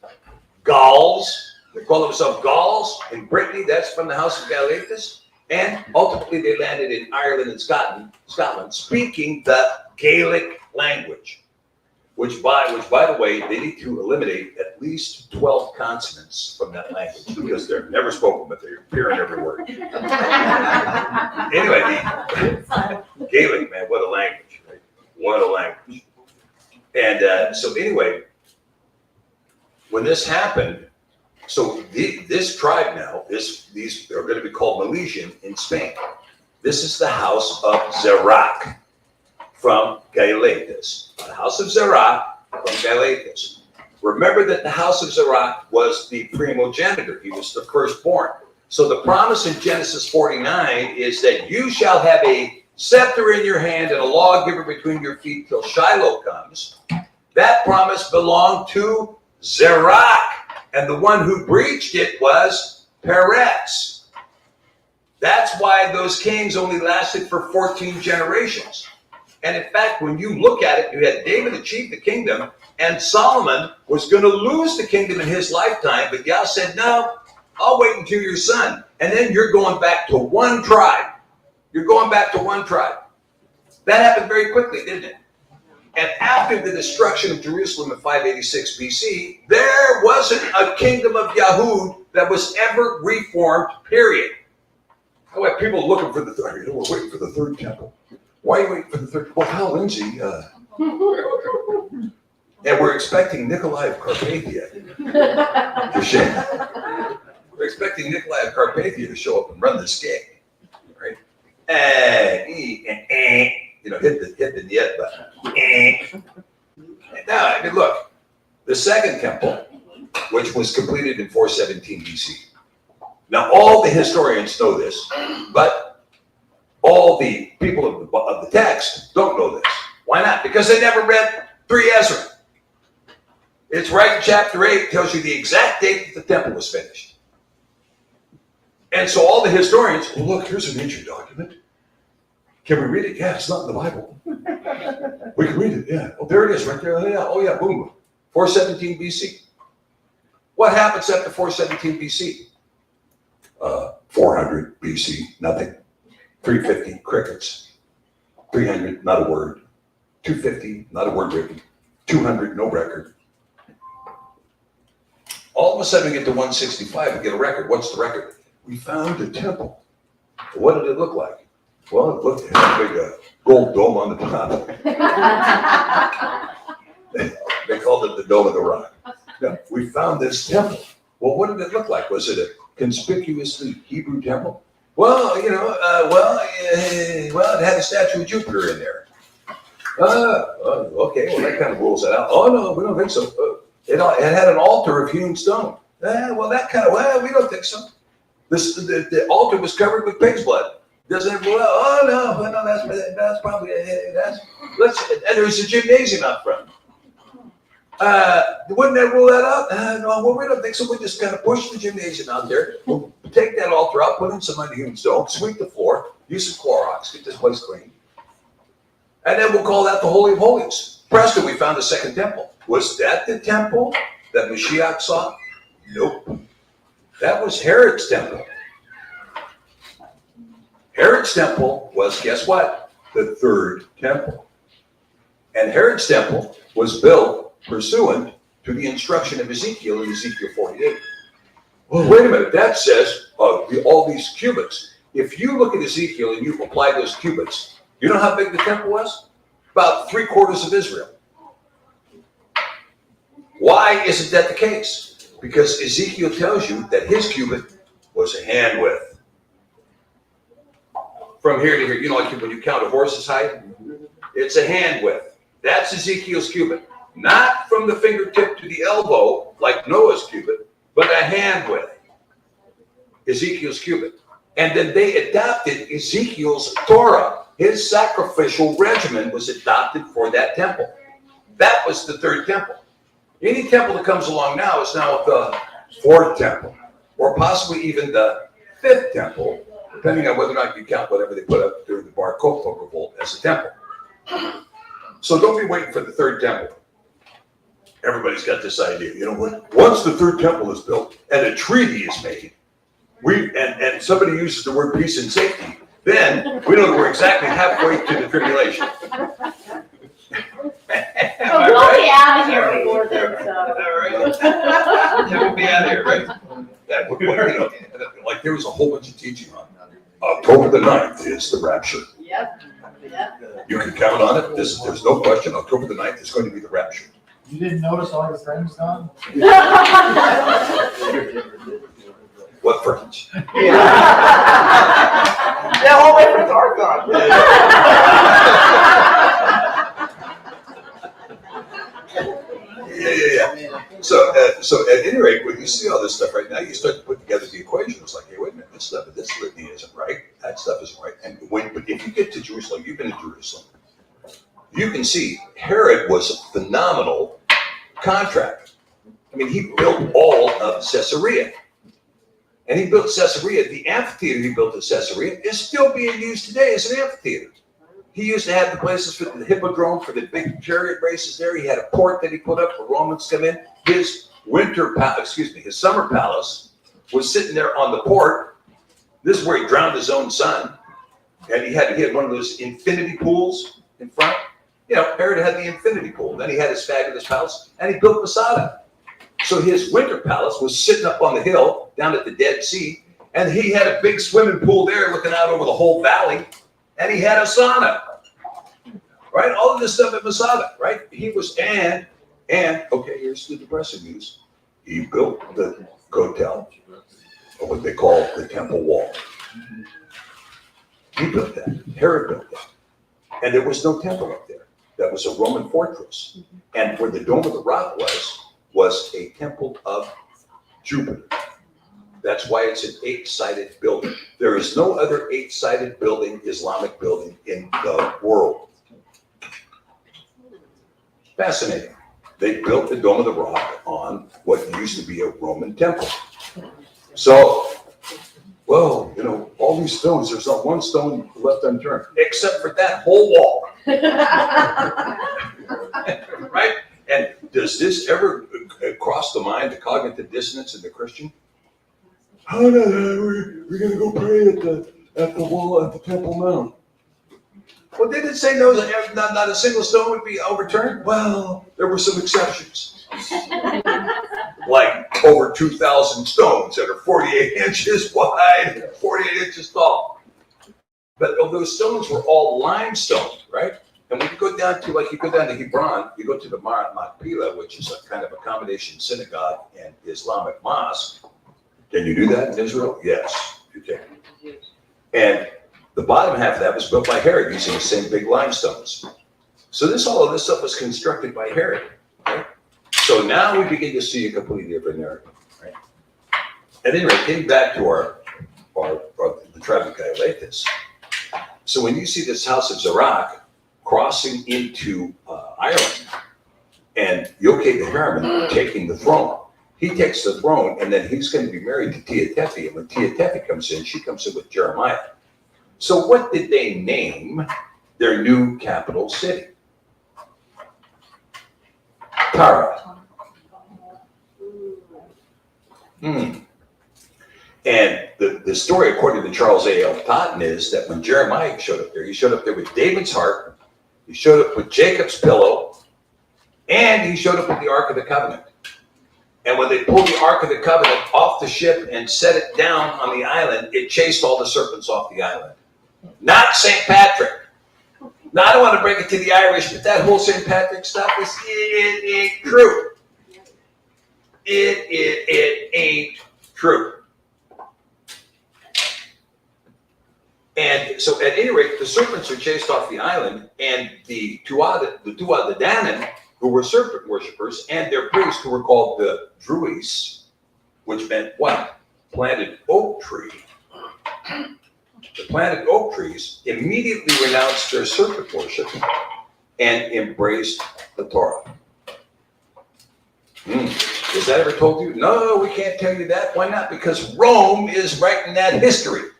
Gauls, they call themselves Gauls. In Brittany, that's from the house of Gaiolathus. And ultimately they landed in Ireland and Scotland, speaking the Gaelic language. Which by the way, they need to eliminate at least 12 consonants from that language because they're never spoken, but they appear in every word. Anyway, Gaelic, man, what a language, right? What a language. And so anyway, when this happened, so this tribe now, these are going to be called Milesian in Spain. This is the house of Zerach from Gaiolathus. The house of Zerach from Gaiolathus. Remember that the house of Zerach was the primogenitor. He was the firstborn. So the promise in Genesis 49 is that you shall have a scepter in your hand and a lawgiver between your feet till Shiloh comes. That promise belonged to Zerach, and the one who breached it was Peretz. That's why those kings only lasted for 14 generations. And in fact, when you look at it, you had David achieve the kingdom, and Solomon was going to lose the kingdom in his lifetime, but Yah said, no, I'll wait until your son. And then you're going back to one tribe. You're going back to one tribe. That happened very quickly, didn't it? And after the destruction of Jerusalem in 586 BC, there wasn't a kingdom of Yahud that was ever reformed, period. How about people looking for the third? We're waiting for the third temple. Why are you waiting for the third? Well, Hal Lindsey, and we're expecting Nikolai of Carpathia to show. We're expecting Nikolai of Carpathia to show up and run this gig, right? You know, hit the niet button. Now, I mean, look, the second temple, which was completed in 417 BC. Now, all the historians know this, but all the people of the text don't know this. Why not? Because they never read 3 Ezra. It's right in chapter 8, tells you the exact date that the temple was finished. And so all the historians, well, look, here's an ancient document. Can we read it? Yeah, it's not in the Bible. We can read it, yeah. Oh, there it is, right there. Oh, yeah, boom. 417 BC. What happens after 417 BC? 400 BC, nothing. 350, crickets. 300, not a word. 250, not a word written. 200, no record. All of a sudden we get to 165 and get a record. What's the record? We found a temple. What did it look like? Well, it looked like a big gold dome on the top. They called it the Dome of the Rock. Now, we found this temple. Well, what did it look like? Was it a conspicuously Hebrew temple? Well, you know, it had a statue of Jupiter in there. Okay, well, that kind of rules it out. Oh, no, we don't think so. It had an altar of hewn stone. Well, we don't think so. The altar was covered with pig's blood. Doesn't it? Well, that's probably and there's a gymnasium out front. Wouldn't that rule that out? No, well, we don't think so. We just kind of push the gymnasium out there. We'll take that altar out, put in some unhewn stone, sweep the floor, use some Clorox, get this place clean. And then we'll call that the Holy of Holies. Presto, we found the second temple. Was that the temple that Mashiach saw? Nope. That was Herod's temple. Herod's temple was, guess what? The third temple. And Herod's temple was built pursuant to the instruction of Ezekiel in Ezekiel 48. Well, wait a minute. That says all these cubits. If you look at Ezekiel and you apply those cubits, you know how big the temple was? About 3/4 of Israel. Why isn't that the case? Because Ezekiel tells you that his cubit was a hand width. From here to here, you know, like when you count a horse's height, it's a hand width. That's Ezekiel's cubit. Not from the fingertip to the elbow, like Noah's cubit, but a hand width. Ezekiel's cubit. And then they adopted Ezekiel's Torah. His sacrificial regimen was adopted for that temple. That was the third temple. Any temple that comes along now is now the fourth temple, or possibly even the fifth temple, depending on whether or not you count whatever they put up during the Bar Kokhba revolt as a temple. So don't be waiting for the third temple. Everybody's got this idea. You know what? Once the third temple is built and a treaty is made, and somebody uses the word peace and safety, then we know that we're exactly halfway to the tribulation. But we'll be out of here before then, so. All right. Yeah, we'll be out of here, right? Yeah, you know, like there was a whole bunch of teaching on October the 9th is the rapture. Yep. You can count on it. There's no question. October the 9th is going to be the rapture. You didn't notice all your friends gone? What friends? Yeah, all my friends are gone. Yeah. So at any rate, when you see all this stuff right now, you start to put together the equation. It's like, hey, wait a minute, this litany isn't right. That stuff isn't right. But if you get to Jerusalem, you've been to Jerusalem. you can see Herod was a phenomenal contractor. I mean, he built all of Caesarea. And he built Caesarea. The amphitheater he built at Caesarea is still being used today as an amphitheater. He used to have the places for the hippodrome, for the big chariot races there. He had a port that he put up for Romans to come in. His his summer palace was sitting there on the port. This is where he drowned his own son. And he had one of those infinity pools in front. You know, Herod had the infinity pool. Then he had his fabulous palace, and he built Masada. So his winter palace was sitting up on the hill down at the Dead Sea, and he had a big swimming pool there looking out over the whole valley, and he had a sauna, right? All of this stuff at Masada, right? He was, and okay, here's the depressing news. He built the hotel, or what they call the Temple Wall. He built that. Herod built that. And there was no temple up there. That was a Roman fortress. And where the Dome of the Rock was a temple of Jupiter. That's why it's an 8-sided building. There is no other 8-sided building, Islamic building in the world. Fascinating. They built the Dome of the Rock on what used to be a Roman temple. So, well, you know, all these stones, there's not one stone left unturned, except for that whole wall. Right? And does this ever cross the mind, the cognitive dissonance in the Christian? Oh no, we're going to go pray at the wall at the Temple Mount. Well, did it say no? Not a single stone would be overturned? Well, there were some exceptions. Like over 2,000 stones that are 48 inches wide, 48 inches tall. But those stones were all limestone, right? And when you go down to, Hebron, you go to the Makpila, which is a kind of a combination synagogue and Islamic mosque. Can you do that in Israel? Yes, you can. And the bottom half of that was built by Herod using the same big limestones. So all of this stuff was constructed by Herod, right? So now we begin to see a completely different narrative, right? At any rate, getting back to the tribe of Gailetus. So when you see this house of Zerach crossing into Ireland, and Yochai the Herman taking the throne, he takes the throne, and then he's going to be married to Tia Tefi. And when Tia Tefi comes in, she comes in with Jeremiah. So what did they name their new capital city? Tara. And the story, according to Charles A.L. Totten, is that when Jeremiah showed up there, he showed up there with David's harp, he showed up with Jacob's pillow, and he showed up with the Ark of the Covenant. And when they pulled the Ark of the Covenant off the ship and set it down on the island, it chased all the serpents off the island. Not St. Patrick. Now, I don't want to break it to the Irish, but that whole St. Patrick stuff it ain't true. It ain't true. And so at any rate, the serpents are chased off the island, and the Tuatha the Danann, who were serpent worshippers, and their priests, who were called the Druids, which meant what? Planted oak tree. The planted oak trees immediately renounced their serpent worship and embraced the Torah. Is that ever told you? No, we can't tell you that. Why not? Because Rome is writing that history.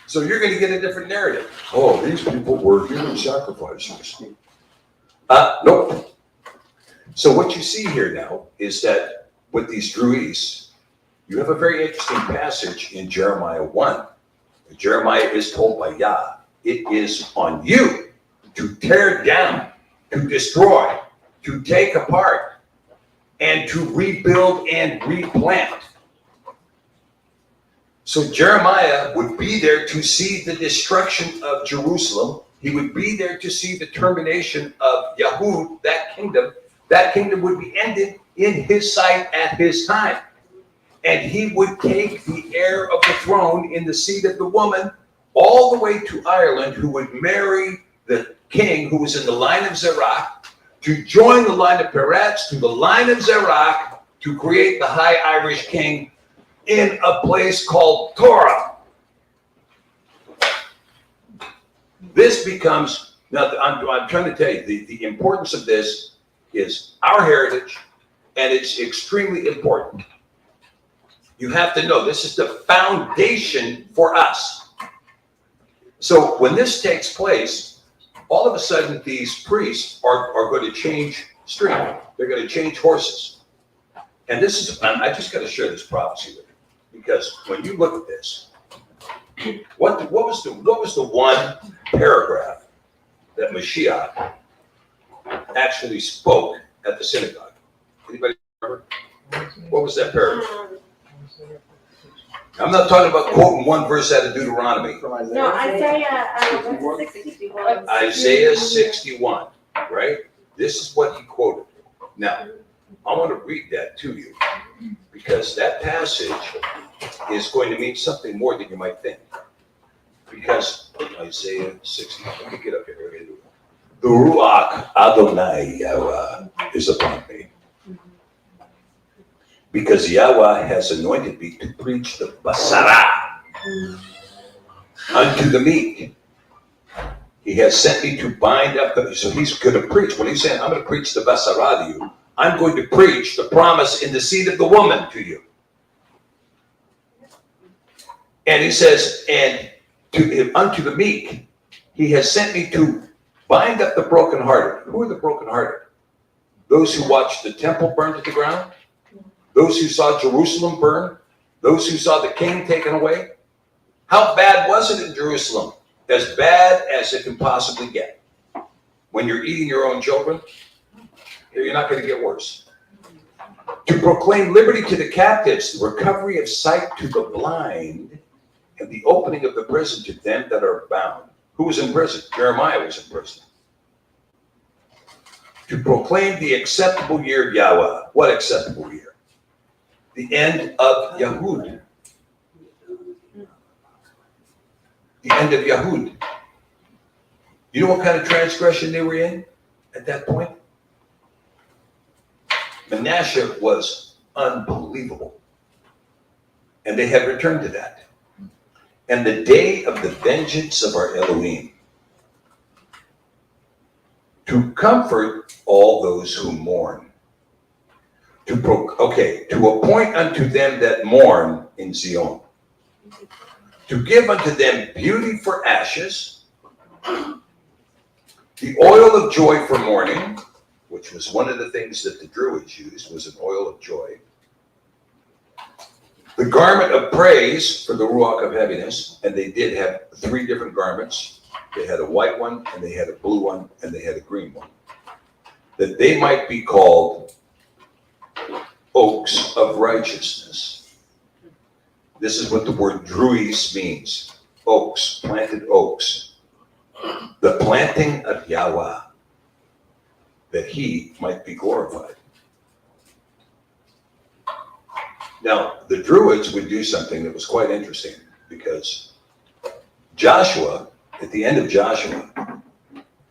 So you're going to get a different narrative. Oh, these people were human sacrificers. Nope. So what you see here now is that with these Druids, you have a very interesting passage in Jeremiah 1. Jeremiah is told by Yah, it is on you to tear down, to destroy, to take apart, and to rebuild and replant. So Jeremiah would be there to see the destruction of Jerusalem. He would be there to see the termination of Yahud, that kingdom. That kingdom would be ended in his sight at his time. And he would take the heir of the throne in the seed of the woman all the way to Ireland, who would marry the king who was in the line of Zerach, to join the line of Peretz to the line of Zerach, to create the High Irish King in a place called Torah. This becomes, now I'm trying to tell you, the importance of this is our heritage, and it's extremely important. You have to know this is the foundation for us. So when this takes place, all of a sudden these priests are going to change stream. They're going to change horses. And this is, I just got to share this prophecy with you, because when you look at this, what was the one paragraph that Mashiach actually spoke at the synagogue? Anybody remember? What was that paragraph? I'm not talking about quoting one verse out of Deuteronomy. From Isaiah. No, Isaiah 61. Isaiah 61, right? This is what he quoted. Now, I want to read that to you, because that passage is going to mean something more than you might think. Because Isaiah 61, let me get up here. The Ruach Adonai Yahweh is upon me, because Yahweh has anointed me to preach the basara unto the meek. He has sent me to bind up the, so he's going to preach. When he's saying, I'm going to preach the basara to you, I'm going to preach the promise in the seed of the woman to you. And he says, and unto the meek, he has sent me to bind up the brokenhearted. Who are the brokenhearted? Those who watched the temple burn to the ground? Those who saw Jerusalem burn? Those who saw the king taken away? How bad was it in Jerusalem? As bad as it can possibly get. When you're eating your own children, you're not going to get worse. To proclaim liberty to the captives, the recovery of sight to the blind, and the opening of the prison to them that are bound. Who was in prison? Jeremiah was in prison. To proclaim the acceptable year of Yahweh. What acceptable year? The end of Yahud. The end of Yahud. You know what kind of transgression they were in at that point? Manasseh was unbelievable. And they had returned to that. And the day of the vengeance of our Elohim, to comfort all those who mourn. To appoint unto them that mourn in Zion. To give unto them beauty for ashes, the oil of joy for mourning, which was one of the things that the Druids used, was an oil of joy. The garment of praise for the Ruach of heaviness, and they did have 3 different garments. They had a white one, and they had a blue one, and they had a green one. That they might be called oaks of righteousness. This is what the word druis means. Oaks, planted oaks. The planting of Yahweh, that he might be glorified. Now, the Druids would do something that was quite interesting, because Joshua, at the end of Joshua,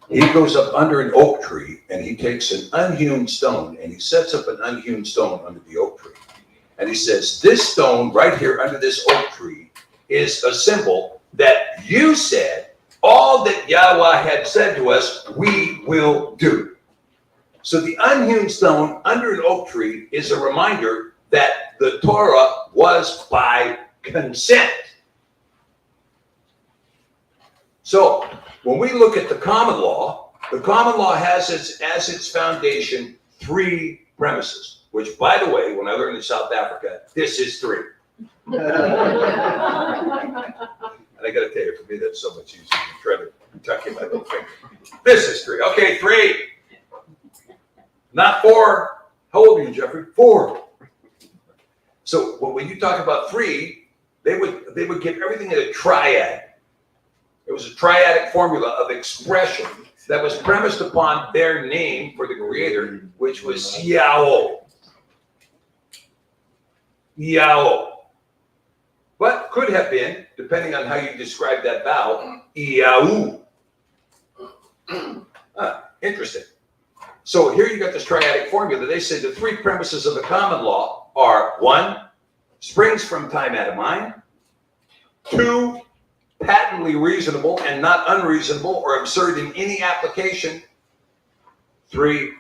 he goes up under an oak tree and he takes an unhewn stone and he sets up an unhewn stone under the oak tree. And he says, this stone right here under this oak tree is a symbol that you said all that Yahweh had said to us, we will do. So the unhewn stone under an oak tree is a reminder that the Torah was by consent. So when we look at the common law has as its foundation 3 premises, which, by the way, when I learned in South Africa, this is 3. And I got to tell you, for me, that's so much easier than trying to tuck in my little finger. This is 3. Okay, 3. Not 4. How old are you, Jeffrey? 4. So when you talk about 3, they would give everything in a triad. It was a triadic formula of expression that was premised upon their name for the Creator, which was Yahweh. Yahweh. But could have been, depending on how you describe that vowel, Yahoo. Interesting. So here you got this triadic formula. They say the 3 premises of the common law are: 1, springs from time out of mind; 2, patently reasonable and not unreasonable or absurd in any application. 3,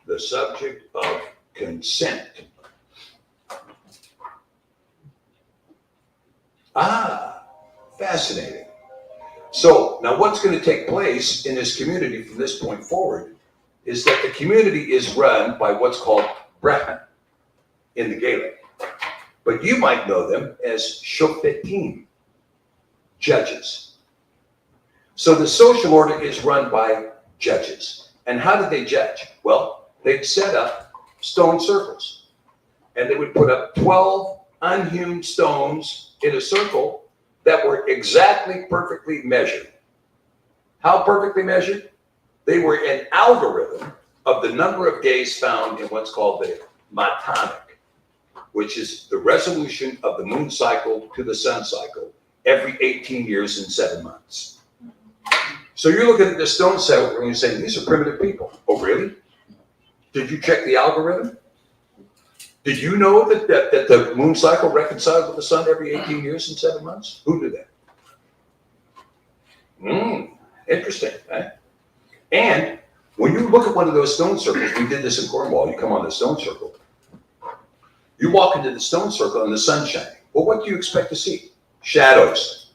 the subject of consent. Ah, fascinating. So now what's going to take place in this community from this point forward is that the community is run by what's called Brehon in the Gaelic. But you might know them as Shofetim, judges. So the social order is run by judges. And how did they judge? Well, they'd set up stone circles. And they would put up 12 unhewn stones in a circle that were exactly perfectly measured. How perfectly measured? They were an algorithm of the number of days found in what's called the matanic, which is the resolution of the moon cycle to the sun cycle every 18 years and 7 months. So you're looking at this stone set and you're saying, these are primitive people. Oh, really? Did you check the algorithm? Did you know that the moon cycle reconciles with the sun every 18 years and 7 months? Who did that? Interesting, right? And when you look at one of those stone circles, we did this in Cornwall, you come on the stone circle, you walk into the stone circle and the sun's shining. Well, what do you expect to see? Shadows.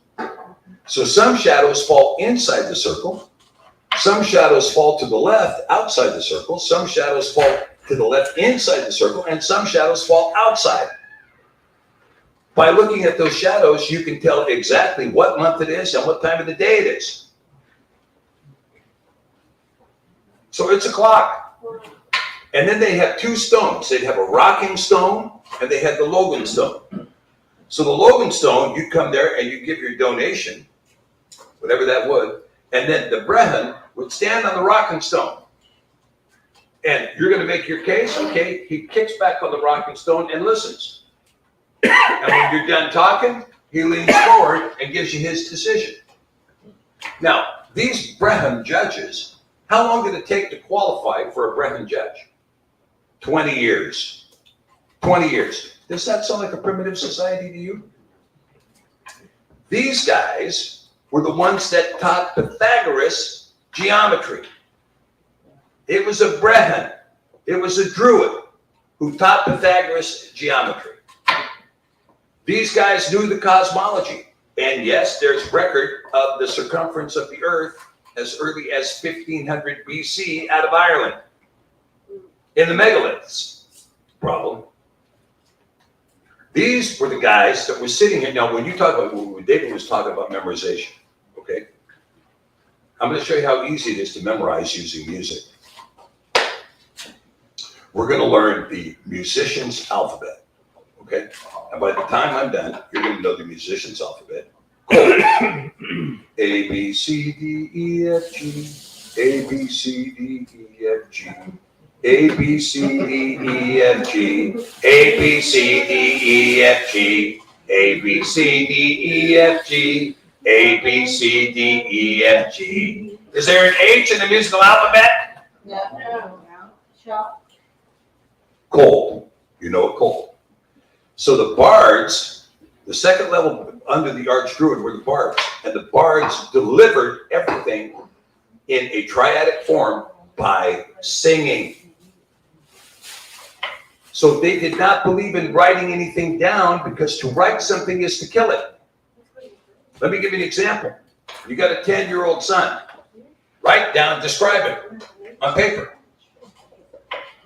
So some shadows fall inside the circle, some shadows fall to the left outside the circle, some shadows fall to the left inside the circle, and some shadows fall outside. By looking at those shadows, you can tell exactly what month it is and what time of the day it is. So it's a clock. And then they have 2 stones. They'd have a rocking stone and they had the Logan stone. So the Logan stone, you come there and you give your donation, whatever that would, and then the Brehon would stand on the rocking stone. And you're going to make your case, okay? He kicks back on the rocking stone and listens. And when you're done talking, he leans forward and gives you his decision. Now, these Brehon judges, how long did it take to qualify for a Brehon judge? 20 years. 20 years. Does that sound like a primitive society to you? These guys were the ones that taught Pythagoras geometry. It was a Brehon. It was a Druid who taught Pythagoras geometry. These guys knew the cosmology. And yes, there's record of the circumference of the Earth as early as 1500 BC out of Ireland in the megaliths. Problem. These were the guys that were sitting here. Now, when you talk about, when David was talking about memorization, okay, I'm going to show you how easy it is to memorize using music. We're going to learn the musician's alphabet, okay? And by the time I'm done, you're going to know the musician's alphabet. A, B, C, D, E, F, G. A, B, C, D, E, F, G. A, B, C, D, E, F, G. A, B, C, D, E, F, G. A, B, C, D, E, F, G. A, B, C, D, E, F, G. Is there an H in the musical alphabet? No. Shop. Cold. You know it cold. So the bards, the second level under the archdruid were the bards. And the bards delivered everything in a triadic form by singing. So they did not believe in writing anything down because to write something is to kill it. Let me give you an example. You got a 10-year-old son. Write down, describe it on paper.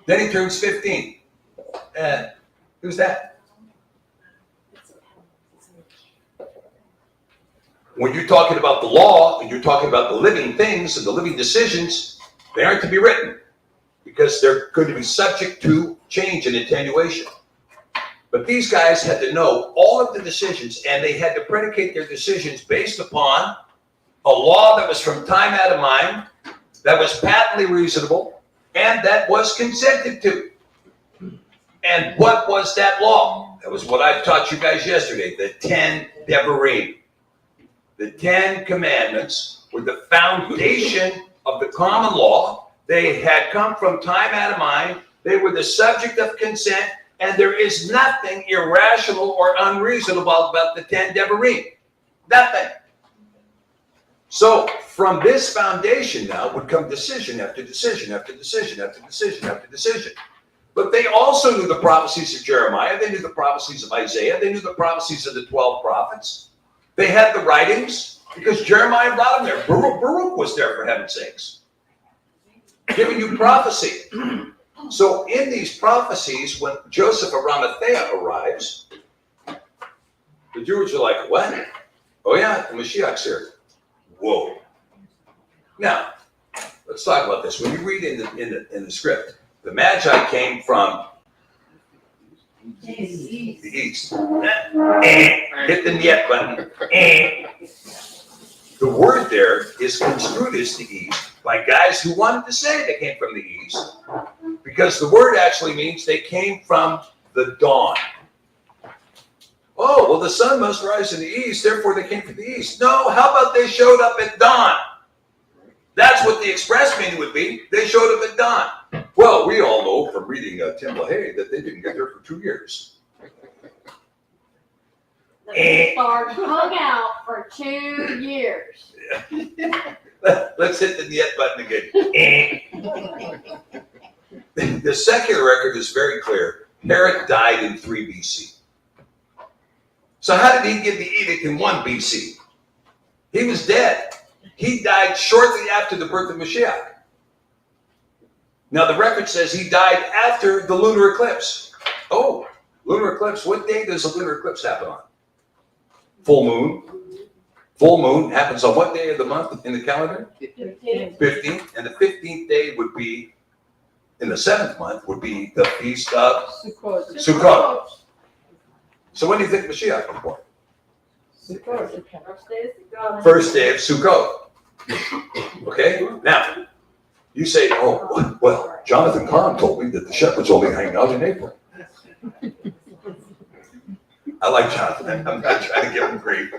Then he turns 15. Who's that? When you're talking about the law and you're talking about the living things and the living decisions, they aren't to be written because they're going to be subject to change and attenuation. But these guys had to know all of the decisions and they had to predicate their decisions based upon a law that was from time out of mind, that was patently reasonable, and that was consented to. And what was that law? That was what I taught you guys yesterday, the 10 Devarim. The 10 Commandments were the foundation of the common law. They had come from time out of mind. They were the subject of consent, and there is nothing irrational or unreasonable about the 10 Devarim. Nothing. So from this foundation now would come decision after decision after decision after decision after decision. But they also knew the prophecies of Jeremiah. They knew the prophecies of Isaiah. They knew the prophecies of the 12 prophets. They had the writings because Jeremiah brought them there. Baruch was there, for heaven's sakes, giving you prophecy. So in these prophecies, when Joseph of Arimathea arrives, the Jews are like, what? Oh yeah, the Mashiach's here. Whoa. Now, let's talk about this. When you read in the script, the Magi came from the east. Hit the niet button. The word there is construed as the east by guys who wanted to say they came from the east, because the word actually means they came from the dawn. Oh, well, the sun must rise in the east, therefore they came from the east. No, how about they showed up at dawn? That's what the express meaning would be. They showed up at dawn. Well, we all know from reading Tim LaHaye that they didn't get there for 2 years. The stars hung out for 2 years. Let's hit the niet button again. The secular record is very clear. Herod died in 3 BC. So how did he give the edict in 1 BC? He was dead. He died shortly after the birth of Mashiach. Now the record says he died after the lunar eclipse. Oh, lunar eclipse. What day does a lunar eclipse happen on? Full moon. Full moon happens on what day of the month in the calendar? 15th. And the 15th day would be, in the 7th month, would be the feast of Sukkot. So when do you think Mashiach was born? First day of Sukkot. Okay? Now, you say, oh, well, Jonathan Kahn told me that the shepherds only hang out in April. I like Jonathan. I'm not trying to give him grief.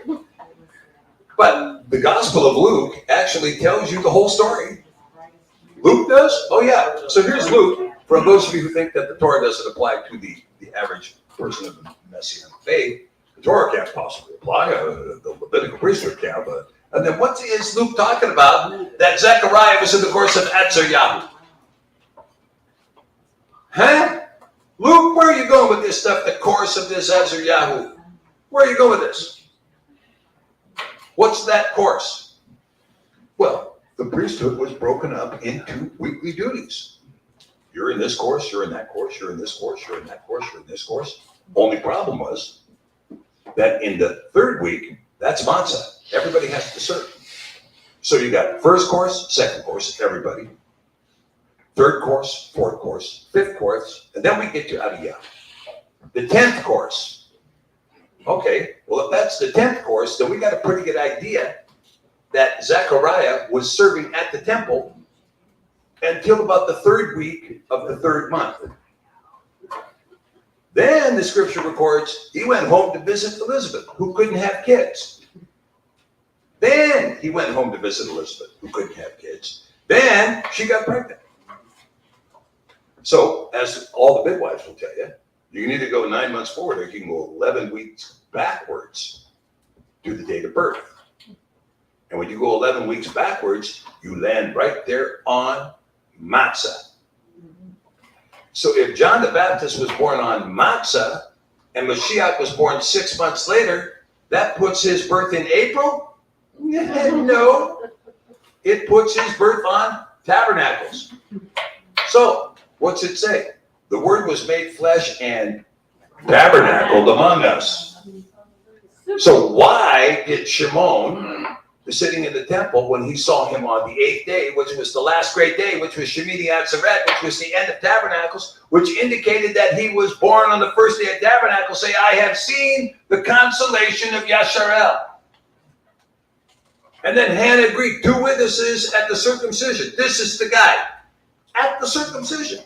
But the Gospel of Luke actually tells you the whole story. Luke does? Oh, yeah. So here's Luke. For those of you who think that the Torah doesn't apply to the average person of the Messianic faith, the Torah can't possibly apply. The Levitical priesthood can't. And then what is Luke talking about? That Zechariah was in the course of Azaryahu. Huh? Luke, where are you going with this stuff? The course of this Azaryahu. Where are you going with this? What's that course? Well, the priesthood was broken up into weekly duties. You're in this course, you're in that course, you're in this course, you're in that course, you're in this course. Only problem was that in the 3rd week, that's matzah. Everybody has to serve. So you got first course, second course, everybody. 3rd course, 4th course, 5th course, and then we get to Aliyah. The 10th course. Okay, well, if that's the 10th course, then we got a pretty good idea that Zechariah was serving at the temple until about the 3rd week of the 3rd month. Then the scripture records he went home to visit Elizabeth, who couldn't have kids. Then he went home to visit Elizabeth, who couldn't have kids. Then she got pregnant. So, as all the midwives will tell you, you can either go 9 months forward or you can go 11 weeks backwards to the date of birth. And when you go 11 weeks backwards, you land right there on matzah. So if John the Baptist was born on matzah and Mashiach was born 6 months later, that puts his birth in April? No. It puts his birth on tabernacles. So, what's it say? The Word was made flesh and tabernacled among us. So why did Shimon, sitting in the temple, when he saw him on the 8th day, which was the last great day, which was Shemitah Atzeret, which was the end of tabernacles, which indicated that he was born on the first day of tabernacles, say, I have seen the consolation of Yasharel. And then Hannah agreed, 2 witnesses at the circumcision. This is the guy. At the circumcision.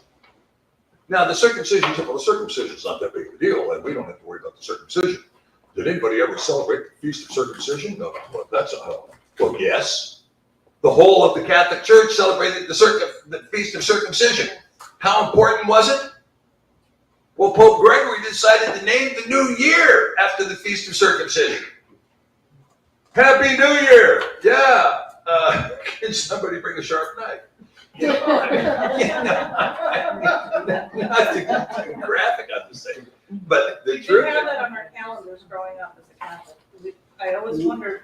Now, the circumcision is not that big of a deal, and we don't have to worry about the circumcision. Did anybody ever celebrate the Feast of Circumcision? No, well, that's a hell. Well, yes. The whole of the Catholic Church celebrated the Feast of Circumcision. How important was it? Well, Pope Gregory decided to name the new year after the Feast of Circumcision. Happy New Year! Yeah. Can somebody bring a sharp knife? You know, nothing graphic, I'm just saying. But the We did truth. have that on our calendars growing up as a Catholic. I always wondered,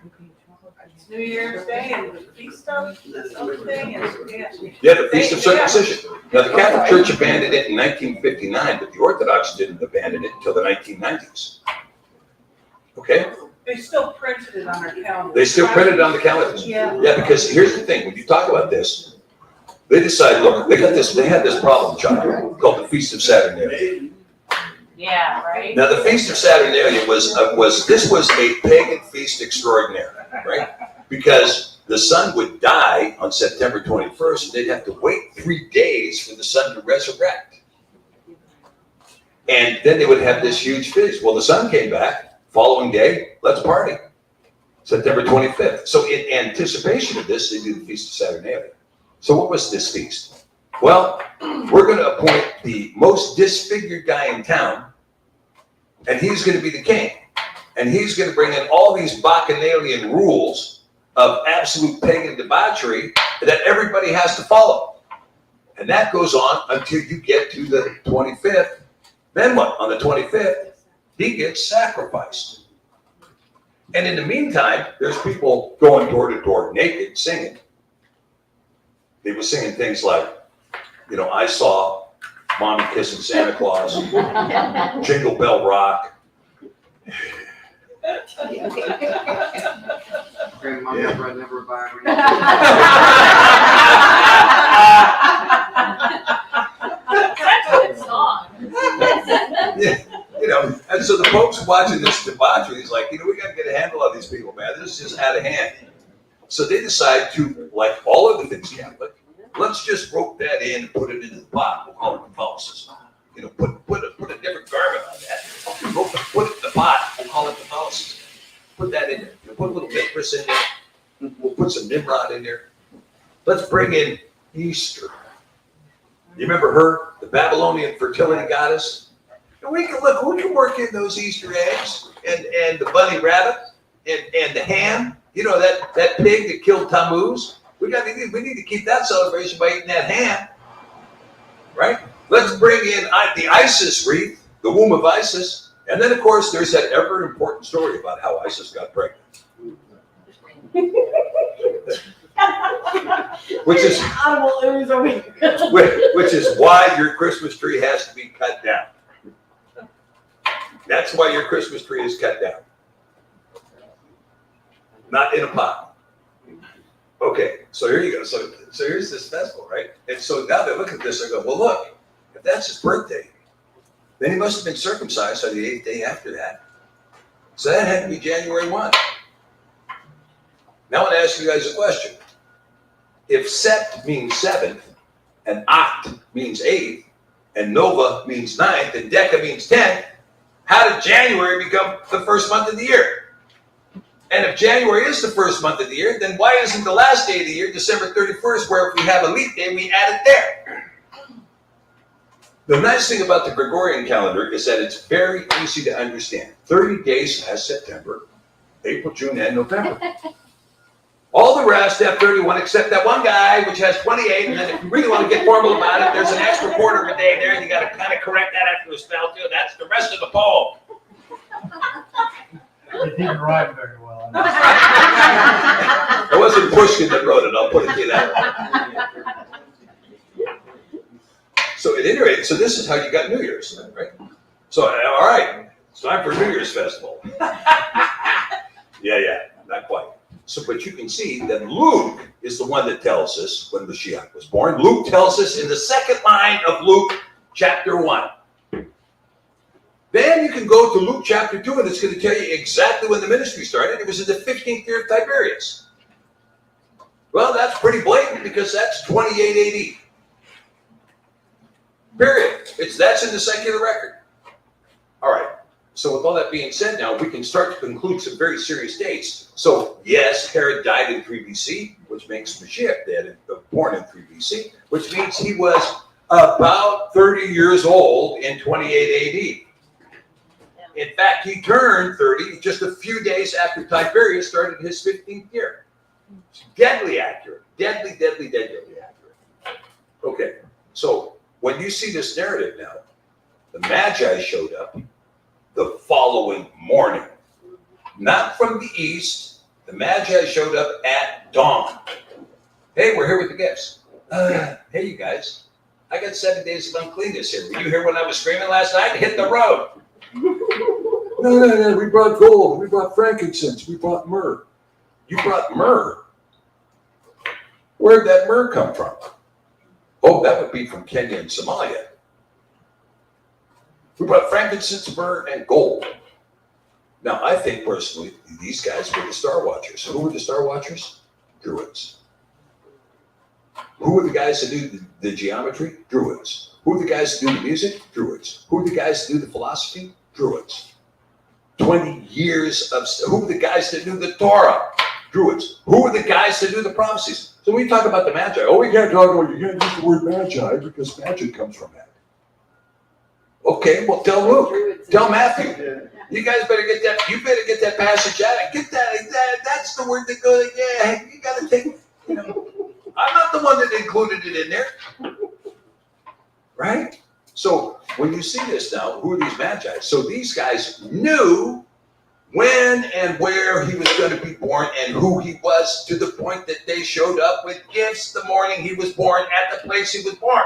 it's New Year's Day and the feast stuff, this other thing, and Yeah, the Feast of Circumcision. Now, the Catholic Church abandoned it in 1959, but the Orthodox didn't abandon it until the 1990s. Okay? they still printed it on our calendar. They still printed it on the calendars. Yeah. Yeah, because here's the thing, when you talk about this, they decide, look, they had this problem child called the Feast of Saturnalia. Yeah, right? Now, the Feast of Saturnalia was a pagan feast extraordinary, right? Because the sun would die on September 21st, and they'd have to wait 3 days for the sun to resurrect. And then they would have this huge feast. Well, the sun came back, following day, let's party. September 25th. So in anticipation of this, they do the Feast of Saturnalia. So what was this feast? Well, we're going to appoint the most disfigured guy in town, and he's going to be the king. And he's going to bring in all these bacchanalian rules of absolute pagan debauchery that everybody has to follow. And that goes on until you get to the 25th. Then what? On the 25th, he gets sacrificed. And in the meantime, there's people going door to door naked singing. They were singing things like, you know, I saw Mommy kissing Santa Claus, Jingle Bell Rock. Grandma Yeah. never, never buy That's a good song. Yeah, you know, and so the Pope's watching this debauchery. He's like, you know, we got to get a handle on these people, man. This is just out of hand. So they decide to, like all of the things Catholic, let's just rope that in and put it into the pot. We'll call it Catholicism. You know, put a different garment on that. Put it in the pot. We'll call it Catholicism. Put that in there. You know, put a little Mithras in there. We'll put some Nimrod in there. Let's bring in Easter. You remember her, the Babylonian fertility goddess? And we can look, who can work in those Easter eggs and the bunny rabbit and the ham? You know, that pig that killed Tammuz? We need to keep that celebration by eating that ham, right? Let's bring in the Isis wreath, the womb of Isis. And then, of course, there's that ever important story about how Isis got pregnant. Which is which is why your Christmas tree has to be cut down. That's why your Christmas tree is cut down. Not in a pot. Okay, so here you go. So here's this festival, right? And so now they look at this and go, well, look, if that's his birthday, then he must have been circumcised on the 8th day after that. So that had to be January 1. Now I want to ask you guys a question. If Sept means 7th, and Oct means 8th, and Nova means 9th, and Deca means 10th, how did January become the first month of the year? And if January is the first month of the year, then why isn't the last day of the year December 31st, where if we have a leap day, we add it there? The nice thing about the Gregorian calendar is that it's very easy to understand. 30 days has September, April, June, and November. All the rest have 31 except that one guy, which has 28, and then if you really want to get formal about it, there's an extra quarter of a day there, and you got to kind of correct that after a spell too. That's the rest of the poem. It didn't rhyme very well. It wasn't Pushkin that wrote it, I'll put it to you that way. So at any rate, so this is how you got New Year's, right? So, all right, it's time for a New Year's festival. Yeah, not quite. So, but you can see that Luke is the one that tells us when Mashiach was born. Luke tells us in the second line of Luke chapter 1. Then you can go to Luke chapter 2, and it's going to tell you exactly when the ministry started. It was in the 15th year of Tiberius. Well, that's pretty blatant because that's 28 AD. Period. That's in the secular record. All right. So with all that being said now, we can start to conclude some very serious dates. So yes, Herod died in 3 BC, which makes Mashiach born in 3 BC, which means he was about 30 years old in 28 AD. In fact, he turned 30 just a few days after Tiberius started his 15th year. Deadly accurate. Deadly accurate. Okay, so when you see this narrative now, the Magi showed up the following morning. Not from the east. The Magi showed up at dawn. Hey, we're here with the gifts. Hey, you guys. I got 7 days of uncleanness here. Were you here when I was screaming last night? Hit the road. No. We brought gold. We brought frankincense. We brought myrrh. You brought myrrh? Where'd that myrrh come from? Oh, that would be from Kenya and Somalia. We brought frankincense, myrrh, and gold. Now, I think personally, these guys were the Star Watchers. So who were the Star Watchers? Druids. Who were the guys that do the geometry? Druids. Who were the guys that do the music? Druids. Who were the guys that do the philosophy? Druids. 20 years of, who were the guys that knew the Torah? Druids. Who were the guys that knew the prophecies? So when we talk about the Magi, we can't talk about, you can't use the word Magi because magic comes from that. Okay, well tell Luke, tell Matthew. You guys better get that, you better get that passage out and get that's the word that goes, yeah, you gotta take, I'm not the one that included it in there. Right? So when you see this now, who are these Magi? So these guys knew when and where he was going to be born and who he was, to the point that they showed up with gifts the morning he was born at the place he was born.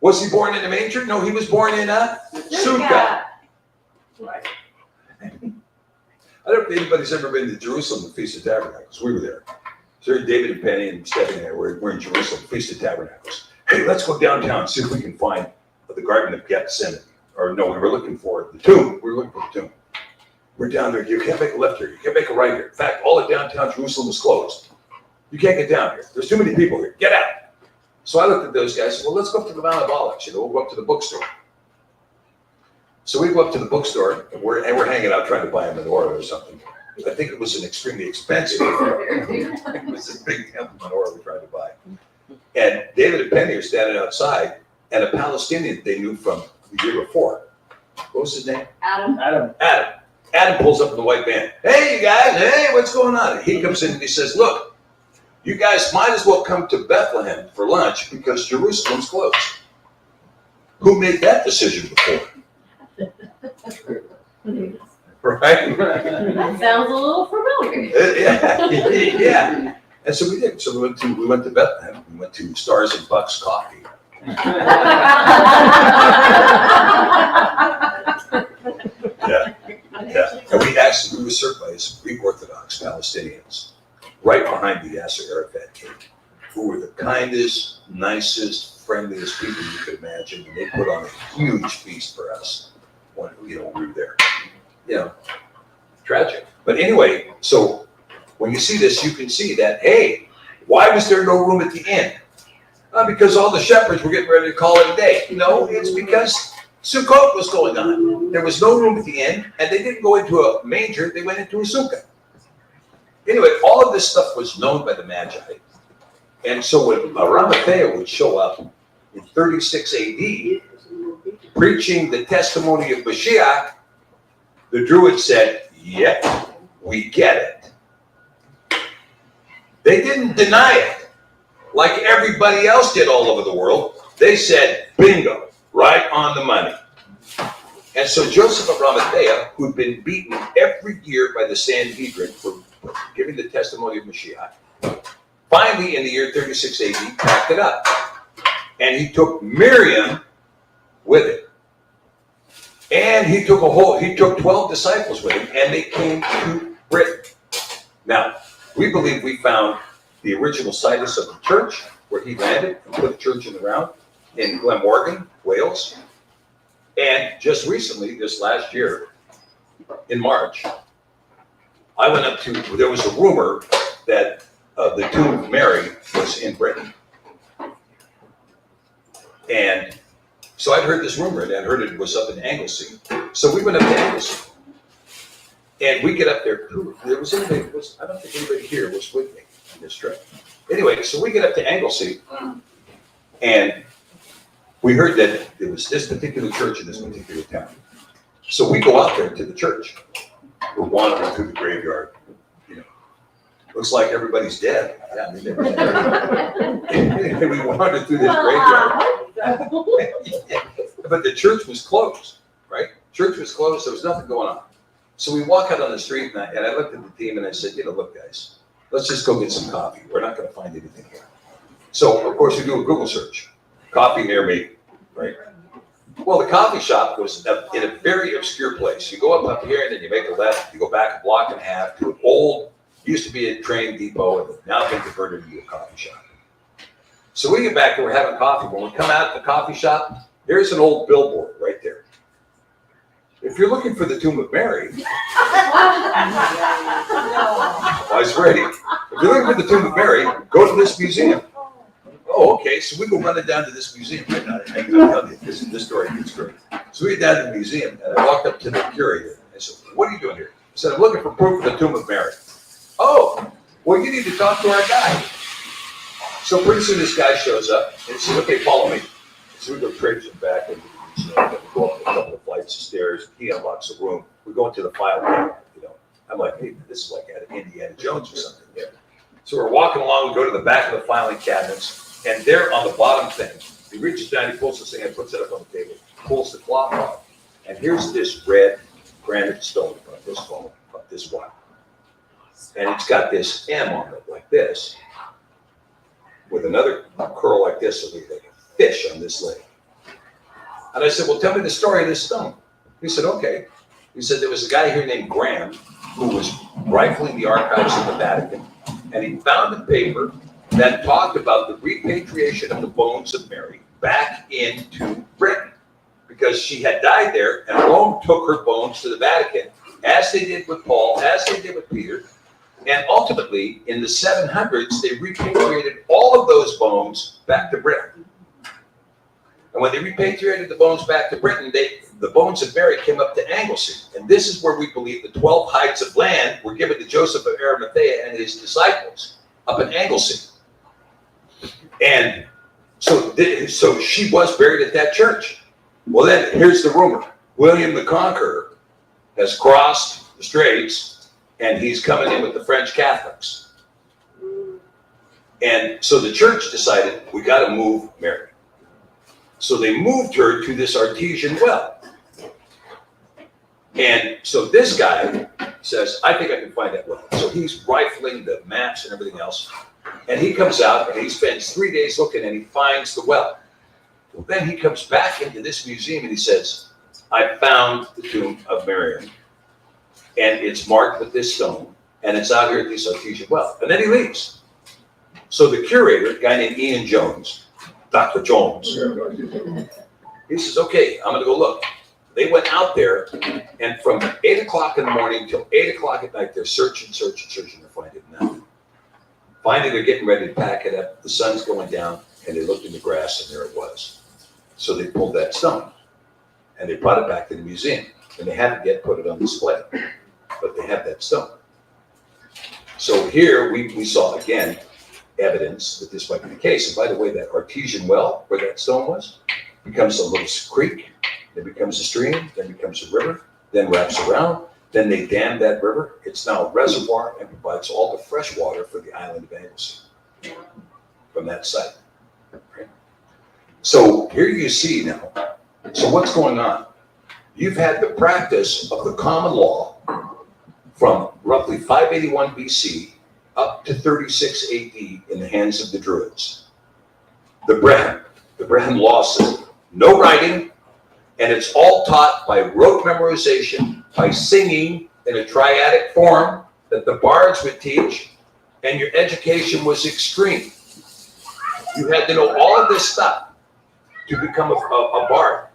Was he born in a manger? No, he was born in a Sukkot. Right. I don't know if anybody's ever been to Jerusalem, the Feast of Tabernacles. We were there. Sir David and Penny and Stephanie and I were in Jerusalem, Feast of Tabernacles. Hey, let's go downtown and see if we can find the Garden of Gethsemane. Or no, we were looking for the tomb. We were looking for the tomb. We're down there. You can't make a left here. You can't make a right here. In fact, all of downtown Jerusalem is closed. You can't get down here. There's too many people here. Get out. So I looked at those guys and said, well, let's go up to the Mount of Olives. We'll go up to the bookstore. So we go up to the bookstore and we're hanging out trying to buy a menorah or something. I think it was an extremely expensive menorah. It was a big temple menorah we tried to buy. And David and Penny are standing outside, and a Palestinian they knew from the year before. What was his name? Adam. Adam pulls up in the white van. Hey, you guys. Hey, what's going on? He comes in and he says, look, you guys might as well come to Bethlehem for lunch because Jerusalem's closed. Who made that decision before? Right? That sounds a little familiar. Yeah. And so we did. So we went to Bethlehem. We went to Stars and Bucks Coffee. Yeah. And we were served by some Greek Orthodox Palestinians right behind the Yasser Arafat cave, who were the kindest, nicest, friendliest people you could imagine. And they put on a huge feast for us when we were there. Tragic. But anyway, so when you see this, you can see that, hey, why was there no room at the inn? Because all the shepherds were getting ready to call it a day. It's because Sukkot was going on. There was no room at the inn, and they didn't go into a manger, they went into a sukkah. Anyway, all of this stuff was known by the Magi. And so when Arimathea would show up in 36 AD, preaching the testimony of Mashiach, the Druids said, yep, we get it. They didn't deny it like everybody else did all over the world. They said, bingo, right on the money. And so Joseph of Arimathea, who'd been beaten every year by the Sanhedrin for giving the testimony of Mashiach, finally in the year 36 AD packed it up. And he took Miriam with him. And he took 12 disciples with him, and they came to Britain. Now, we believe we found the original situs of the church where he landed and put the church in the ground in Glamorgan, Wales. And just recently, this last year, in March, I went up to, there was a rumor that the tomb of Mary was in Britain. And so I'd heard this rumor, and I'd heard it was up in Anglesey. So we went up to Anglesey. And we get up there. There was anybody, I don't think anybody here was with me on this trip. Anyway, so we get up to Anglesey, and we heard that there was this particular church in this particular town. So we go out there to the church. We're wandering through the graveyard. You know, looks like everybody's dead. Yeah, I mean, they're dead. And we wandered through this graveyard. But the church was closed, right? Church was closed. There was nothing going on. So we walk out on the street, and I looked at the team and I said, look, guys, let's just go get some coffee. We're not going to find anything here. So, of course, we do a Google search. Coffee near me, right? Well, the coffee shop was in a very obscure place. You go up here, and then you make a left. You go back a block and a half to an old, used to be a train depot, and now been converted into a coffee shop. So we get back and we're having coffee. When we come out of the coffee shop, there's an old billboard right there. If you're looking for the tomb of Mary, I was ready. If you're looking for the tomb of Mary, go to this museum. Oh, okay. So we go running down to this museum right now. This story gets great. So we get down to the museum, and I walked up to the curator. I said, "What are you doing here?" He said, "I'm looking for proof of the tomb of Mary." Oh, well, you need to talk to our guy. So pretty soon this guy shows up and says, "Okay, follow me." So we go traipsing back into the museum. We go up a couple of flights of stairs. He unlocks a room. We go into the file cabinet. I'm like, hey, this is like at Indiana Jones or something. Yeah. So we're walking along. We go to the back of the filing cabinets. And there on the bottom thing, he reaches down, he pulls this thing and puts it up on the table, pulls the cloth off, and here's this red granite stone, about this wide. And it's got this M on it, like this, with another curl like this, so like a fish on this leg. And I said, well, tell me the story of this stone. He said, okay. He said, there was a guy here named Graham who was rifling the archives of the Vatican, and he found a paper that talked about the repatriation of the bones of Mary back into Britain, because she had died there, and Rome took her bones to the Vatican, as they did with Paul, as they did with Peter, and ultimately, in the 700s, they repatriated all of those bones back to Britain. And when they repatriated the bones back to Britain, the bones of Mary came up to Anglesey, and this is where we believe the 12 hides of land were given to Joseph of Arimathea and his disciples, up in Anglesey. And so she was buried at that church. Well, then here's the rumor. William the Conqueror has crossed the straits, and he's coming in with the French Catholics. And so the church decided, we got to move Mary. So they moved her to this artesian well. And so this guy says, I think I can find that well. So he's rifling the maps and everything else. And he comes out and he spends 3 days looking, and he finds the well. Well, then he comes back into this museum and he says, I found the tomb of Mary. And it's marked with this stone, and it's out here at this artesian well. And then he leaves. So the curator, a guy named Ian Jones, Dr. Jones, he says, okay, I'm going to go look. They went out there, and from 8 o'clock in the morning till 8 o'clock at night, they're searching, they're finding nothing. Finally, they're getting ready to pack it up. The sun's going down, and they looked in the grass, and there it was. So they pulled that stone, and they brought it back to the museum, and they haven't yet put it on display, but they have that stone. So here we saw, again, evidence that this might be the case. And by the way, that artesian well where that stone was becomes a little creek, then becomes a stream, then becomes a river, then wraps around. Then they dam that river. It's now a reservoir and provides all the fresh water for the island of Anglesey from that site. Okay. So here you see now, so what's going on? You've had the practice of the common law from roughly 581 BC up to 36 AD in the hands of the Druids. The Brehon law system, no writing, and it's all taught by rote memorization, by singing in a triadic form that the bards would teach, and your education was extreme. You had to know all of this stuff to become a bard.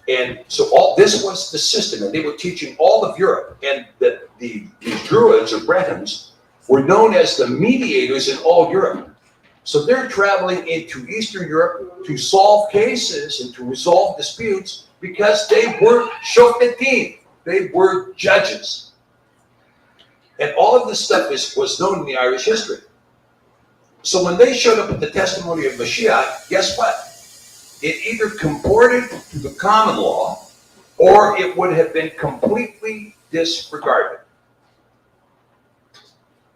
And so all this was the system, and they were teaching all of Europe, and these Druids or Brehons were known as the mediators in all Europe. So they're traveling into Eastern Europe to solve cases and to resolve disputes because they were shofetim. They were judges. And all of this stuff was known in the Irish history. So when they showed up at the testimony of Mashiach, guess what? It either comported to the common law or it would have been completely disregarded.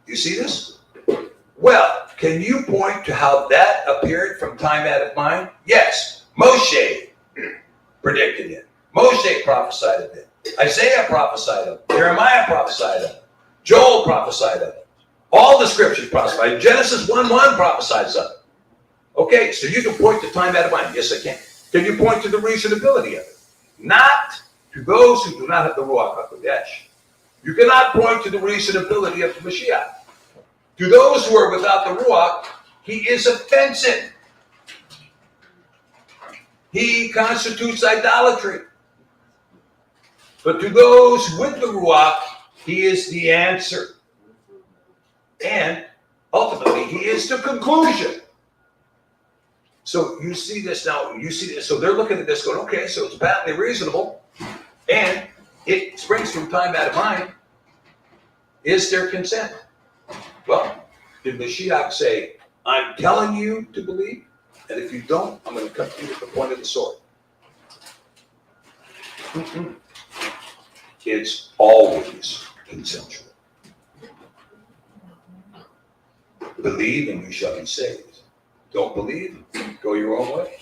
You see this? Well, can you point to how that appeared from time out of mind? Yes, Moshe predicted it. Moshe prophesied of it. Isaiah prophesied of it. Jeremiah prophesied of it. Joel prophesied of it. All the scriptures prophesied. Genesis 1:1 prophesies of it. Okay, so you can point to time out of mind. Yes, I can. Can you point to the reasonability of it? Not to those who do not have the Ruach HaKodesh. You cannot point to the reasonability of the Mashiach. To those who are without the Ruach, he is offensive. He constitutes idolatry. But to those with the Ruach, he is the answer. And ultimately, he is the conclusion. So you see this now, you see this. So they're looking at this going, okay, so it's patently reasonable. And it springs from time out of mind. Is there consent? Well, did Mashiach say, I'm telling you to believe, and if you don't, I'm going to cut you with the point of the sword? It's always consensual. Believe and you shall be saved. Don't believe, go your own way.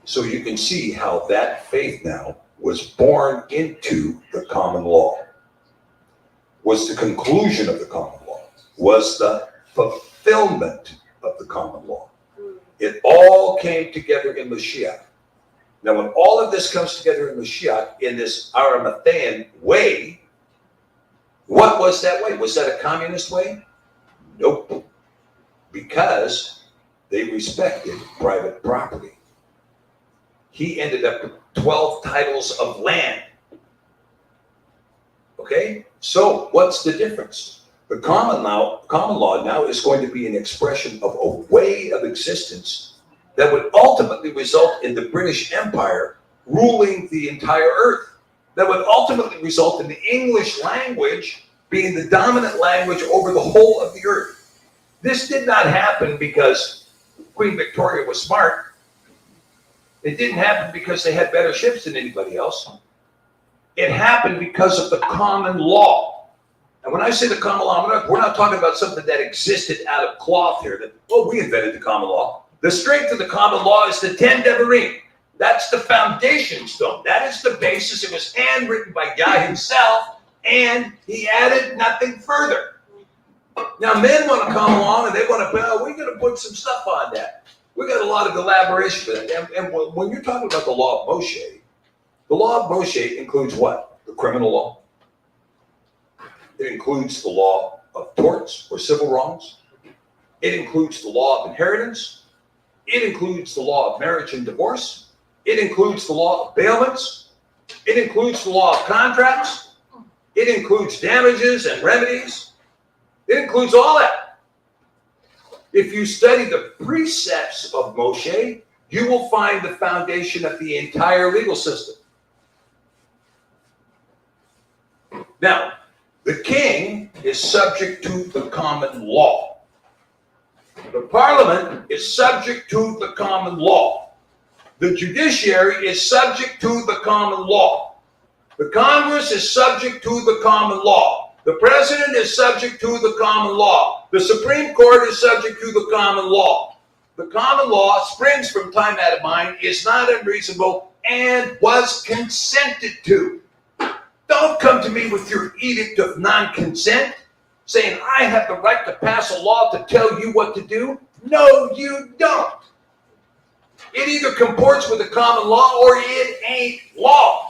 So you can see how that faith now was born into the common law, was the conclusion of the common law, was the fulfillment of the common law. It all came together in Mashiach. Now, when all of this comes together in Mashiach, in this Arimathean way, what was that way? Was that a communist way? Nope. Because they respected private property. He ended up with 12 titles of land. Okay? So, what's the difference? The common law now is going to be an expression of a way of existence that would ultimately result in the British Empire ruling the entire earth. That would ultimately result in the English language being the dominant language over the whole of the earth. This did not happen because Queen Victoria was smart. It didn't happen because they had better ships than anybody else. It happened because of the common law. And when I say the common law, we're not talking about something that existed out of cloth here. That, oh, we invented the common law. The strength of the common law is the 10 Devarim. That's the foundation stone. That is the basis. It was handwritten by Yah himself, and he added nothing further. Now, men want to come along and they want to, well, we're going to put some stuff on that. We got a lot of elaboration for that. And when you're talking about the law of Moshe, the law of Moshe includes what? The criminal law. It includes the law of torts or civil wrongs. It includes the law of inheritance. It includes the law of marriage and divorce. It includes the law of bailments. It includes the law of contracts. It includes damages and remedies. It includes all that. If you study the precepts of Moshe, you will find the foundation of the entire legal system. Now, the king is subject to the common law. The parliament is subject to the common law. The judiciary is subject to the common law. The Congress is subject to the common law. The president is subject to the common law. The Supreme Court is subject to the common law. The common law springs from time out of mind, is not unreasonable, and was consented to. Don't come to me with your edict of non-consent, saying I have the right to pass a law to tell you what to do. No, you don't. It either comports with the common law or it ain't law.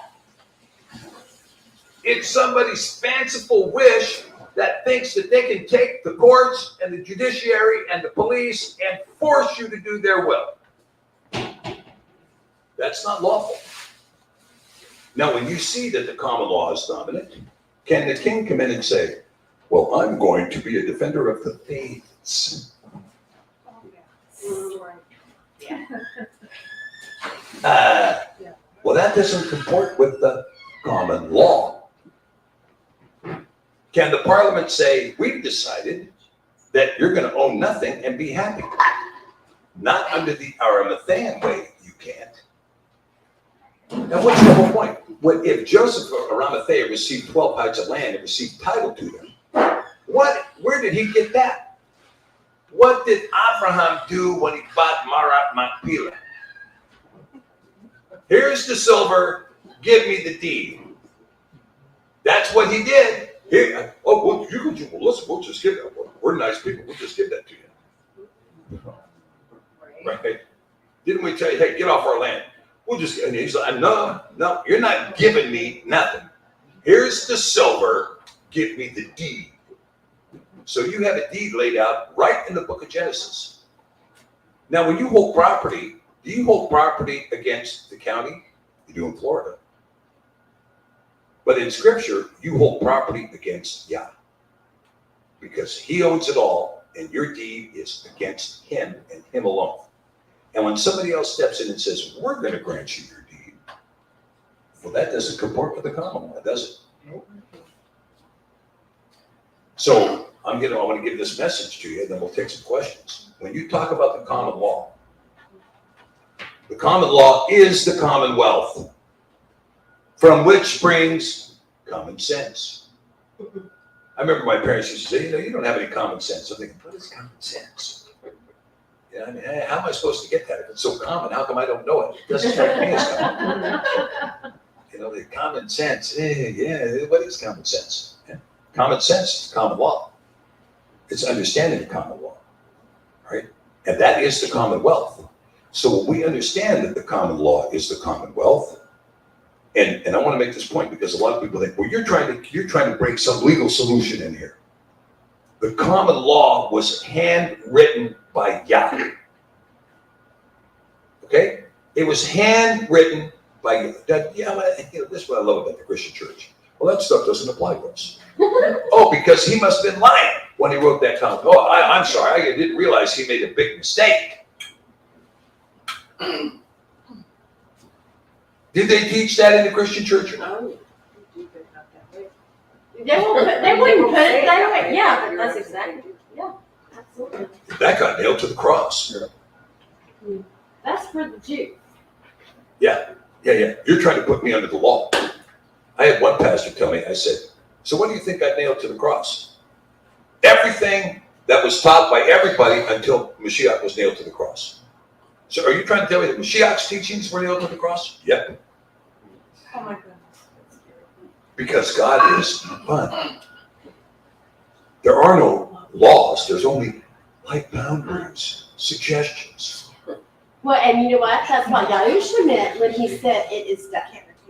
It's somebody's fanciful wish that thinks that they can take the courts and the judiciary and the police and force you to do their will. That's not lawful. Now, when you see that the common law is dominant, can the king come in and say, well, I'm going to be a defender of the faiths? Well, that doesn't comport with the common law. Can the parliament say, we've decided that you're going to own nothing and be happy? Not under the Arimathean way, you can't. Now, what's the whole point? If Joseph of Arimathea received 12 hides of land and received title to them, where did he get that? What did Abraham do when he bought Marat Machpelah? Here's the silver, give me the deed. That's what he did. Here, listen, we'll just give that. We're nice people, we'll just give that to you. Right? Didn't we tell you, hey, get off our land? We'll just, and he's like, no, you're not giving me nothing. Here's the silver, give me the deed. So you have a deed laid out right in the book of Genesis. Now, when you hold property, do you hold property against the county? You do in Florida. But in Scripture, you hold property against Yah. Because he owns it all, and your deed is against him and him alone. And when somebody else steps in and says, we're going to grant you your deed, well, that doesn't comport with the common law, does it? Nope. So I want to give this message to you, and then we'll take some questions. When you talk about the common law is the commonwealth, from which springs common sense. I remember my parents used to say, you don't have any common sense. I'm thinking, what is common sense? Yeah, I mean, how am I supposed to get that? If it's so common, how come I don't know it? It doesn't strike me as common. The common sense, what is common sense? Yeah. Common sense is common law. It's understanding the common law, right? And that is the commonwealth. So when we understand that the common law is the commonwealth, and I want to make this point because a lot of people think, well, you're trying to bring some legal solution in here. The common law was handwritten by Yah. Okay? It was handwritten by Yah. This is what I love about the Christian church. Well, that stuff doesn't apply to us. Oh, because he must have been lying when he wrote that comment. Oh, I'm sorry, I didn't realize he made a big mistake. Did they teach that in the Christian church or not? They wouldn't put it that way. Yeah, that's exactly. Yeah, absolutely. That got nailed to the cross. That's for the Jews. Yeah. You're trying to put me under the law. I had one pastor tell me, I said, so what do you think got nailed to the cross? Everything that was taught by everybody until Mashiach was nailed to the cross. So are you trying to tell me that Mashiach's teachings were nailed to the cross? Yep. Oh my goodness. Because God is fun. There are no laws. There's only light boundaries, suggestions. Well, and you know what? That's what Yahusha meant when he said it is done.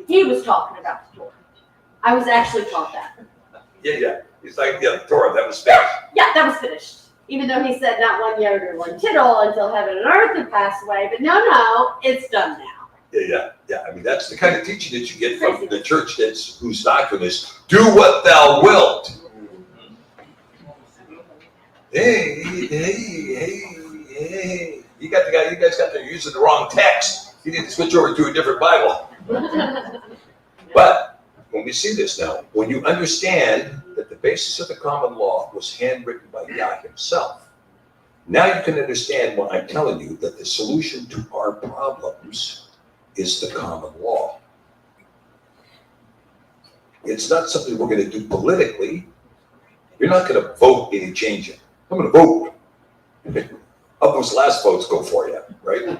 He was talking about the Torah. I was actually taught that. Yeah. He's like, the Torah, that was finished. Yeah, that was finished. Even though he said not one yod or one tittle until heaven and earth had passed away. But no, it's done now. Yeah. I mean, that's the kind of teaching that you get from the church whose doctrine is, do what thou wilt. Hey. You guys you're using the wrong text. You need to switch over to a different Bible. But when we see this now, when you understand that the basis of the common law was handwritten by Yah himself, now you can understand what I'm telling you, that the solution to our problems is the common law. It's not something we're going to do politically. You're not going to vote any change it. I'm going to vote. Up those last votes go for you, right?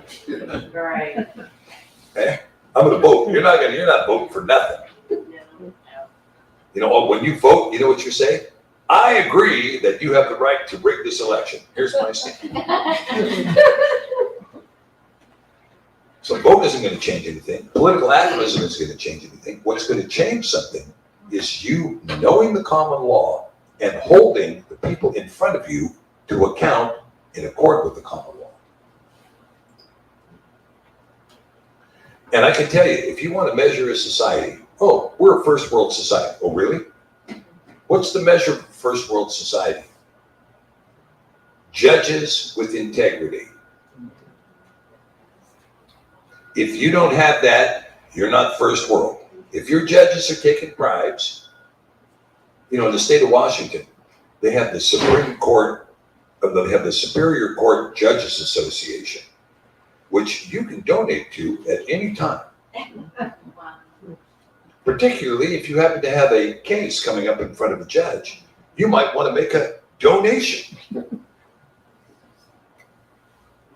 Right. Okay? I'm going to vote. You're not voting for nothing. When you vote, you know what you say? I agree that you have the right to rig this election. Here's my statement. So vote isn't going to change anything. Political activism isn't going to change anything. What's going to change something is you knowing the common law and holding the people in front of you to account in accord with the common law. And I can tell you, if you want to measure a society, we're a first world society. Oh, really? What's the measure of first world society? Judges with integrity. If you don't have that, you're not first world. If your judges are taking bribes, in the state of Washington, they have the Superior Court Judges Association, which you can donate to at any time. particularly if you happen to have a case coming up in front of a judge, you might want to make a donation.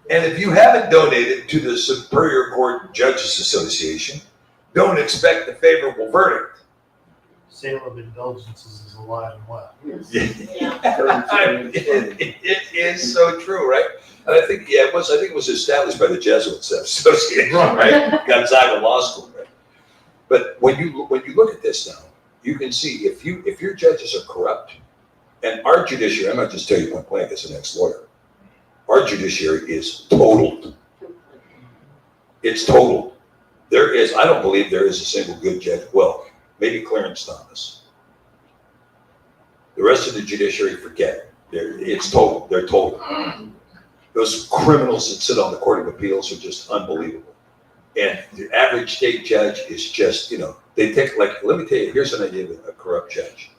And if you haven't donated to the Superior Court Judges Association, don't expect a favorable verdict. Sale of indulgences is alive and well. It is so true, right? And I think it was established by the Jesuits Association, right? Gonzaga Law School, right? But when you look at this now, you can see if your judges are corrupt, and our judiciary, I'm not just tell you point blank as an ex-lawyer, our judiciary is totaled. It's totaled. I don't believe there is a single good judge. Well, maybe Clarence Thomas. The rest of the judiciary, forget it. It's total. They're total. Those criminals that sit on the Court of Appeals are just unbelievable. And the average state judge is just, they take, let me tell you, here's an idea of a corrupt judge.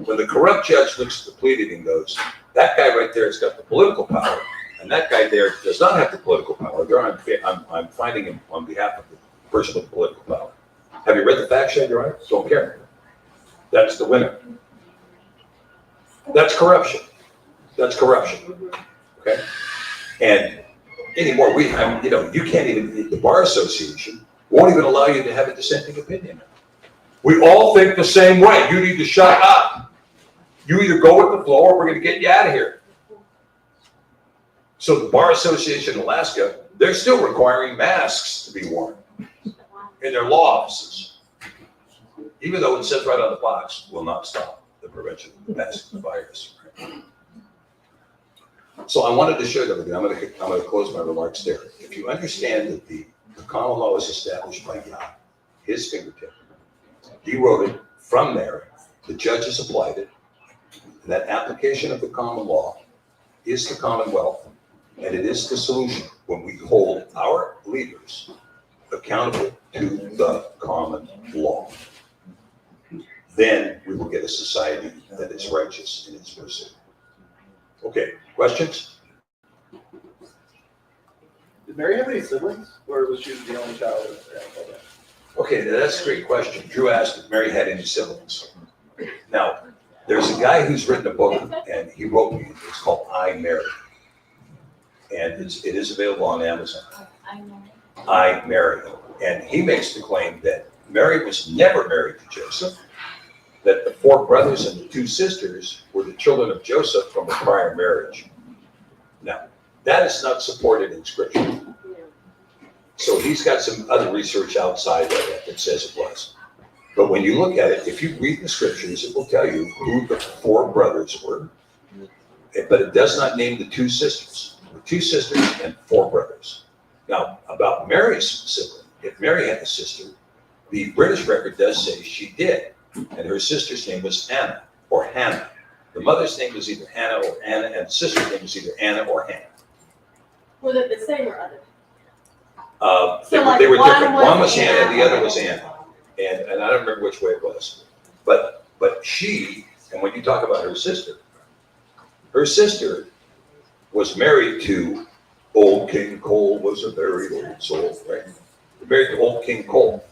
When the corrupt judge looks at the pleading and goes, that guy right there has got the political power, and that guy there does not have the political power. I'm finding him on behalf of the person with the political power. Have you read the fact sheet, Your Honor? Don't care. That's the winner. That's corruption. That's corruption. Okay? And anymore, you can't even, the Bar Association won't even allow you to have a dissenting opinion. We all think the same way. You need to shut up. You either go with the flow or we're going to get you out of here. So the Bar Association in Alaska, they're still requiring masks to be worn in their law offices. Even though it says right on the box, will not stop the prevention of the passing of the virus. So I wanted to show you everything. I'm going to close my remarks there. If you understand that the common law was established by God, his fingertip, he wrote it from there, the judges applied it, and that application of the common law is the Commonwealth, and it is the solution when we hold our leaders accountable to the common law. Then we will get a society that is righteous in its pursuit. Okay, questions? Did Mary have any siblings, or was she the only child? Okay, that's a great question. Drew asked if Mary had any siblings. Now, there's a guy who's written a book, and he wrote me. It's called I, Mary. And it is available on Amazon. I, Mary. And he makes the claim that Mary was never married to Joseph, that the 4 brothers and the 2 sisters were the children of Joseph from a prior marriage. Now, that is not supported in Scripture. So he's got some other research outside of that says it was. But when you look at it, if you read the Scriptures, it will tell you who the 4 brothers were. But it does not name the 2 sisters. The 2 sisters and 4 brothers. Now, about Mary's sibling, if Mary had a sister, the British record does say she did. And her sister's name was Anna or Hannah. The mother's name was either Hannah or Anna, and the sister's name was either Anna or Hannah. Were they the same or other? They were different. One was Hannah, and the other was Anna. And I don't remember which way it was. But she, and when you talk about her sister was married to Old King Cole, was a very old soul, right? Married to Old King Cole.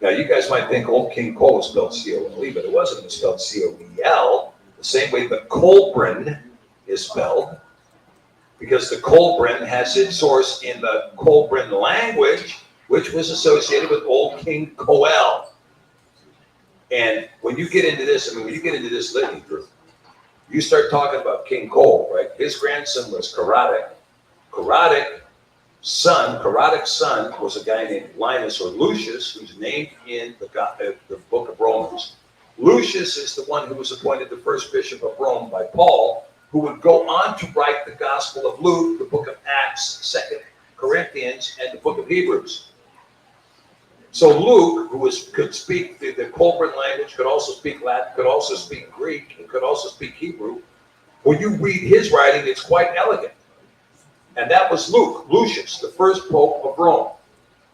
Now, you guys might think Old King Cole is spelled C-O-L-E, but it wasn't. It was spelled C-O-E-L, the same way the Colburn is spelled, because the Colburn has its source in the Colburn language, which was associated with Old King Coel. And when you get into this, when you get into this litany group, you start talking about King Cole, right? His grandson was Caradoc. Caradoc's son was a guy named Linus or Lucius, who's named in the book of Romans. Lucius is the one who was appointed the first bishop of Rome by Paul, who would go on to write the Gospel of Luke, the book of Acts, 2 Corinthians, and the book of Hebrews. So Luke, who could speak the Colburn language, could also speak Latin, could also speak Greek, and could also speak Hebrew. When you read his writing, it's quite elegant. And that was Lucius, the first pope of Rome.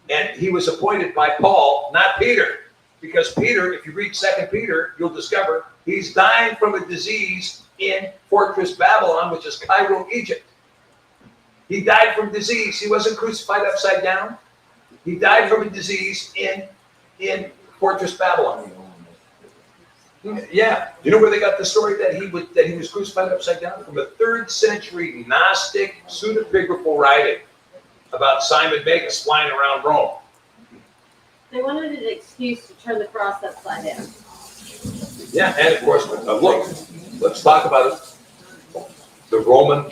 And he was appointed by Paul, not Peter. Because Peter, if you read 2 Peter, you'll discover he's dying from a disease in Fortress Babylon, which is Cairo, Egypt. He died from disease. He wasn't crucified upside down. He died from a disease in Fortress Babylon. Yeah. You know where they got the story that he was crucified upside down? From a 3rd century Gnostic pseudepigraphal writing about Simon Magus flying around Rome. They wanted an excuse to turn the cross upside down. Yeah, and of course, look, let's talk about it. The Roman,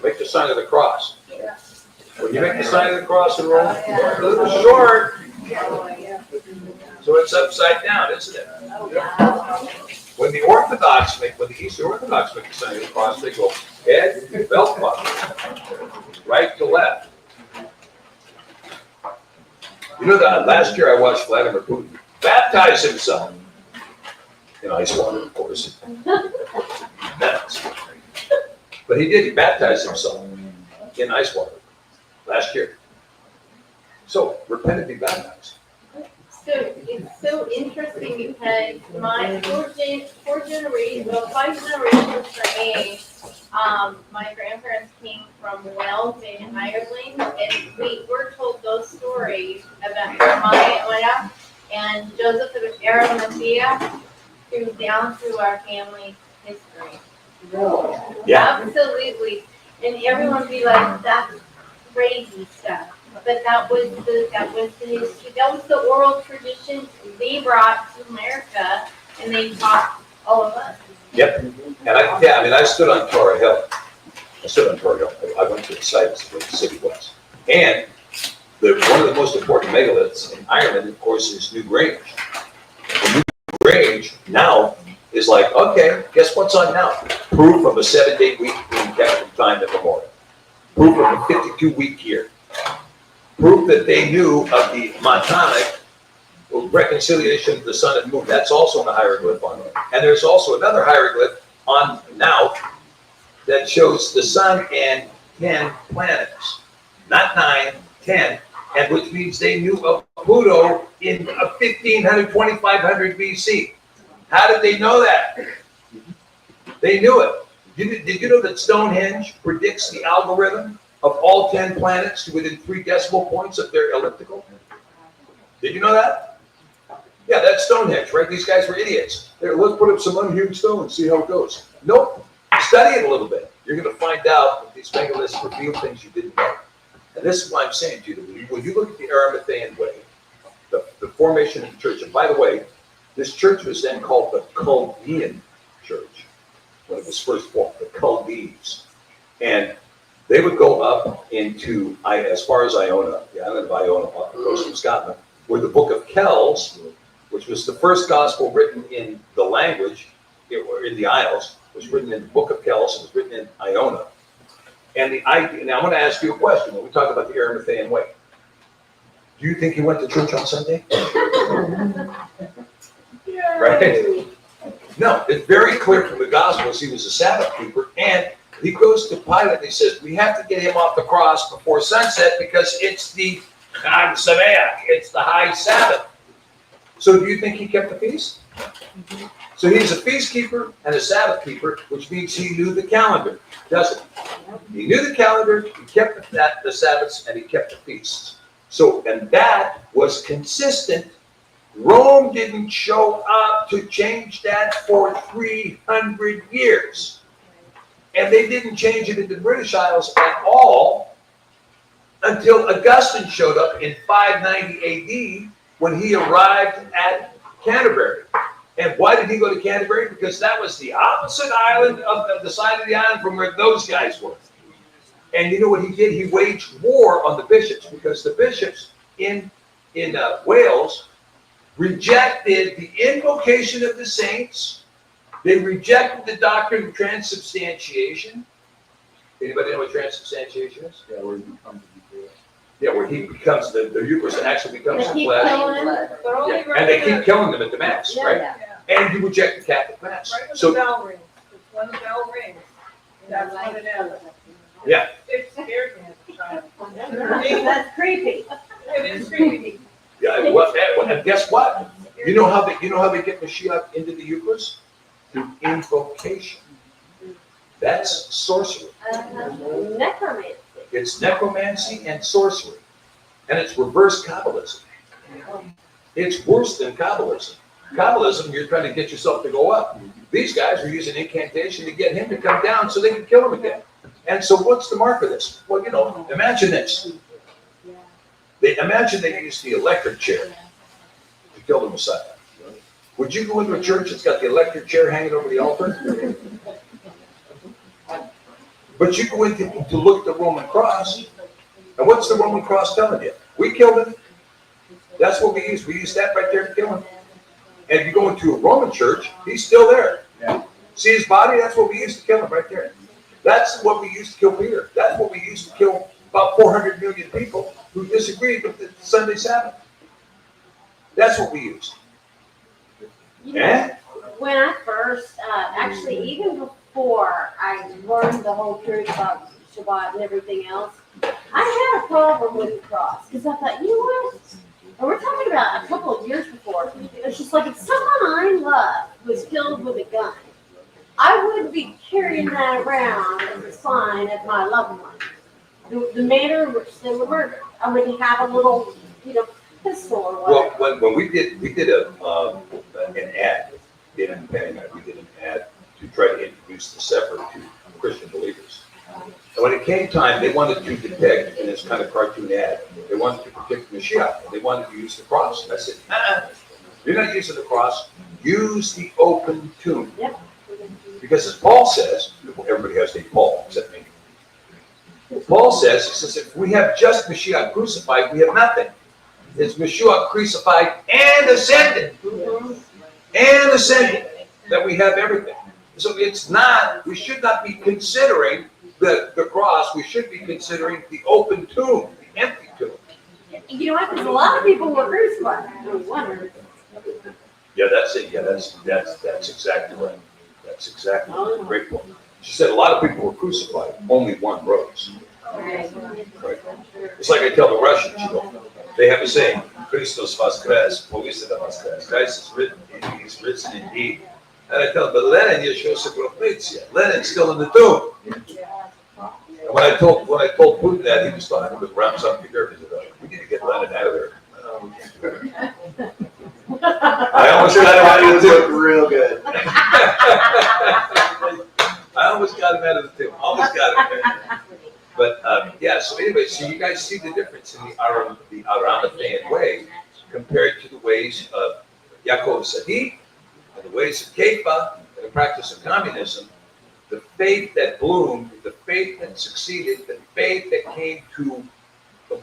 make the sign of the cross. When you make the sign of the cross in Rome, it's a little short, so it's upside down, isn't it? When the Eastern Orthodox make the sign of the cross, they go head, belt buckle, right to left. You know that last year I watched Vladimir Putin baptize himself in ice water, of course. But he baptized himself in ice water last year. So repent and be baptized. So it's so interesting because my 5 generations for me, my grandparents came from Wales and Ireland, and we were told those stories about Jeremiah and Joseph of Arimathea down through our family history. Yeah. Absolutely. And everyone would be like, that's crazy stuff. But that was the history. That was the oral tradition they brought to America, and they taught all of us. Yep. And I stood on Torah Hill. I went to the sites where the city was. And one of the most important megaliths in Ireland, of course, is New Grange. The New Grange now is like, okay, guess what's on now? Proof of a 7-day week being kept from time immemorial. Proof of a 52-week year. Proof that they knew of the Matonic reconciliation of the sun and moon. That's also a hieroglyph on it. And there's also another hieroglyph on now that shows the sun and 10 planets. Not 9, 10. And which means they knew of Pluto in 1500, 2500 BC. How did they know that? They knew it. Did you know that Stonehenge predicts the algorithm of all 10 planets to within 3 decimal points of their elliptical? Did you know that? Yeah, that's Stonehenge, right? These guys were idiots. There, let's put up some unhewn stone and see how it goes. Nope. Study it a little bit. You're going to find out that these megaliths reveal things you didn't know. And this is what I'm saying to you. When you look at the Arimathean way, the formation of the church, and by the way, this church was then called the Chaldean church when it was first formed, the Chaldees. And they would go up into, as far as Iona, the island of Iona, off the coast of Scotland, where the book of Kells, which was the first gospel written in the language, or in the Isles, was written in the book of Kells, and was written in Iona. And the idea, now I'm going to ask you a question when we talk about the Arimathean way. Do you think he went to church on Sunday? Right? No, it's very clear from the Gospels he was a Sabbath keeper, and he goes to Pilate and he says, we have to get him off the cross before sunset because it's the Chag Sameach, it's the high Sabbath. So do you think he kept the feast? So he's a feast keeper and a Sabbath keeper, which means he knew the calendar, doesn't he? He knew the calendar, he kept the Sabbaths, and he kept the feasts. So, and that was consistent. Rome didn't show up to change that for 300 years. And they didn't change it in the British Isles at all until Augustine showed up in 590 AD when he arrived at Canterbury. And why did he go to Canterbury? Because that was the opposite island of the side of the island from where those guys were. And you know what he did? He waged war on the bishops because the bishops in Wales rejected the invocation of the saints. They rejected the doctrine of transubstantiation. Anybody know what transubstantiation is? Yeah, where he becomes the Yeah, where he becomes the Eucharist actually becomes They the keep flesh. killing him. They're only Yeah, and they running keep killing them at the Mass, right? Yeah. And you reject the Catholic Mass. right when the So, bell rings. It's when the bell rings. That's when it ends. yeah. It scared me as a child. That's creepy. It is creepy. Yeah, well, and guess what? You know how they get Mashiach into the Eucharist? Through invocation. That's sorcery. Necromancy. It's necromancy and sorcery. And it's reverse Kabbalism. It's worse than Kabbalism. Kabbalism, you're trying to get yourself to go up. These guys were using incantation to get him to come down so they could kill him again. And so what's the mark of this? Well, imagine this. Imagine they used the electric chair to kill the Messiah. Would you go into a church that's got the electric chair hanging over the altar? But you go in to look at the Roman cross, and what's the Roman cross telling you? We killed him. That's what we used. We used that right there to kill him. And if you go into a Roman church, he's still there. Yeah. See his body? That's what we used to kill him right there. That's what we used to kill Peter. That's what we used to kill about 400 million people who disagreed with the Sunday Sabbath. That's what we used. When I first, actually even before I learned the whole truth about Shabbat and everything else, I had a problem with the cross because I thought, you know what? And we're talking about a couple of years before. It's just like if someone I love was killed with a gun, I wouldn't be carrying that around as a sign of my loved one. The manner in which they were murdered. I would have a little, pistol or whatever. Well, when we did an ad, we did an ad to try to introduce the separate to Christian believers. And when it came time, they wanted to depict in this kind of cartoon ad, they wanted to depict Mashiach. They wanted to use the cross. And I said, you're not using the cross. Use the open tomb. Yep. Because as Paul says, everybody has to name Paul except me. Paul says, he says, if we have just Mashiach crucified, we have nothing. It's Mashiach crucified and ascended. And ascended. That we have everything. So it's not, we should not be considering the cross. We should be considering the open tomb, the empty tomb. You know what? Because a lot of people were crucified. Yeah, that's it. Yeah, that's exactly right. That's exactly right. Great point. She said a lot of people were crucified, only one rose. Right. It's like I tell the Russians, they have a saying, Christos voskres, Christ is written, he's risen indeed. And I tell them, but Lenin Yeshua Grofnitsia. Lenin's still in the tomb. And when I told Putin that, he was talking with Ramzan Kadyrov. He said, we need to get Lenin out of there. I almost got him out of the tomb. Real good. I almost got him out of the tomb. Almost got him there. But so anyway, so you guys see the difference in the Aramathaean way compared to the ways of Yaakov Sadiq and the ways of Kefa and the practice of communism. The faith that bloomed, the faith that succeeded, the faith that came to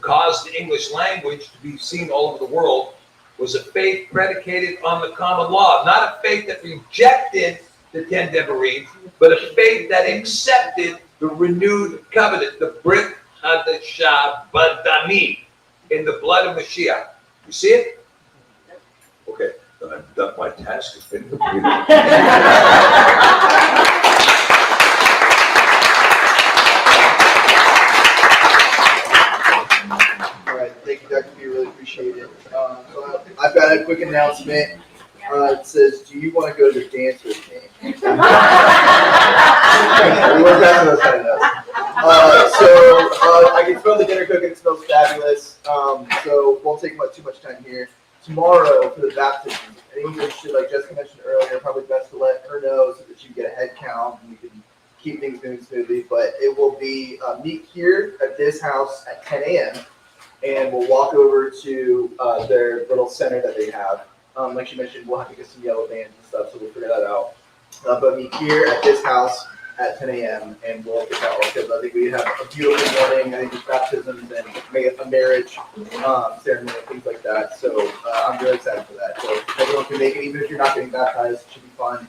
cause the English language to be seen all over the world was a faith predicated on the common law, not a faith that rejected the 10 Devarim, but a faith that accepted the renewed covenant, the Brit Hadashah Badami, in the blood of Mashiach. You see it? Okay, then I've done my task. Has been completed. All right, thank you, Dr. B. Really appreciate it. So I've got a quick announcement. It says, do you want to go to the dance with me? We're passing those kind of notes. I can smell the dinner cooking. It smells fabulous. So won't take too much time here. Tomorrow for the baptism, anyone who's interested, like Jessica mentioned earlier, probably best to let her know so that you get a head count and you can keep things moving smoothly. But it will be meet here at this house at 10 a.m. and we'll walk over to their little center that they have. Like she mentioned, we'll have to get some yellow bands and stuff, so we'll figure that out. But meet here at this house at 10 a.m. and we'll get that all scheduled. I think we have a beautiful morning. I think there's baptisms and a marriage ceremony and things like that. So I'm really excited for that. So everyone can make it, even if you're not getting baptized, it should be fun.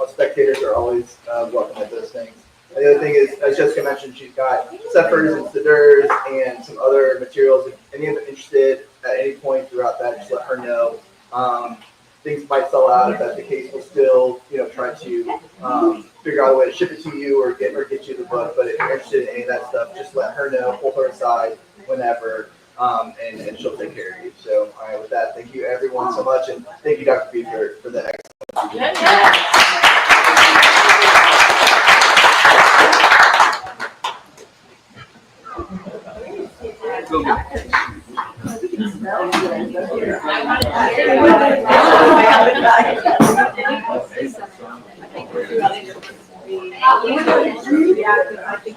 Spectators are always welcome at those things. And the other thing is, as Jessica mentioned, she's got sephers and sidurs and some other materials. If any of them interested at any point throughout that, just let her know. Things might sell out. If that's the case, we'll still, try to figure out a way to ship it to you or get you the book. But if you're interested in any of that stuff, just let her know. Pull her aside whenever, and she'll take care of you. So, all right, with that, thank you everyone so much, and thank you, Dr. B, for the excellent. Yeah, I think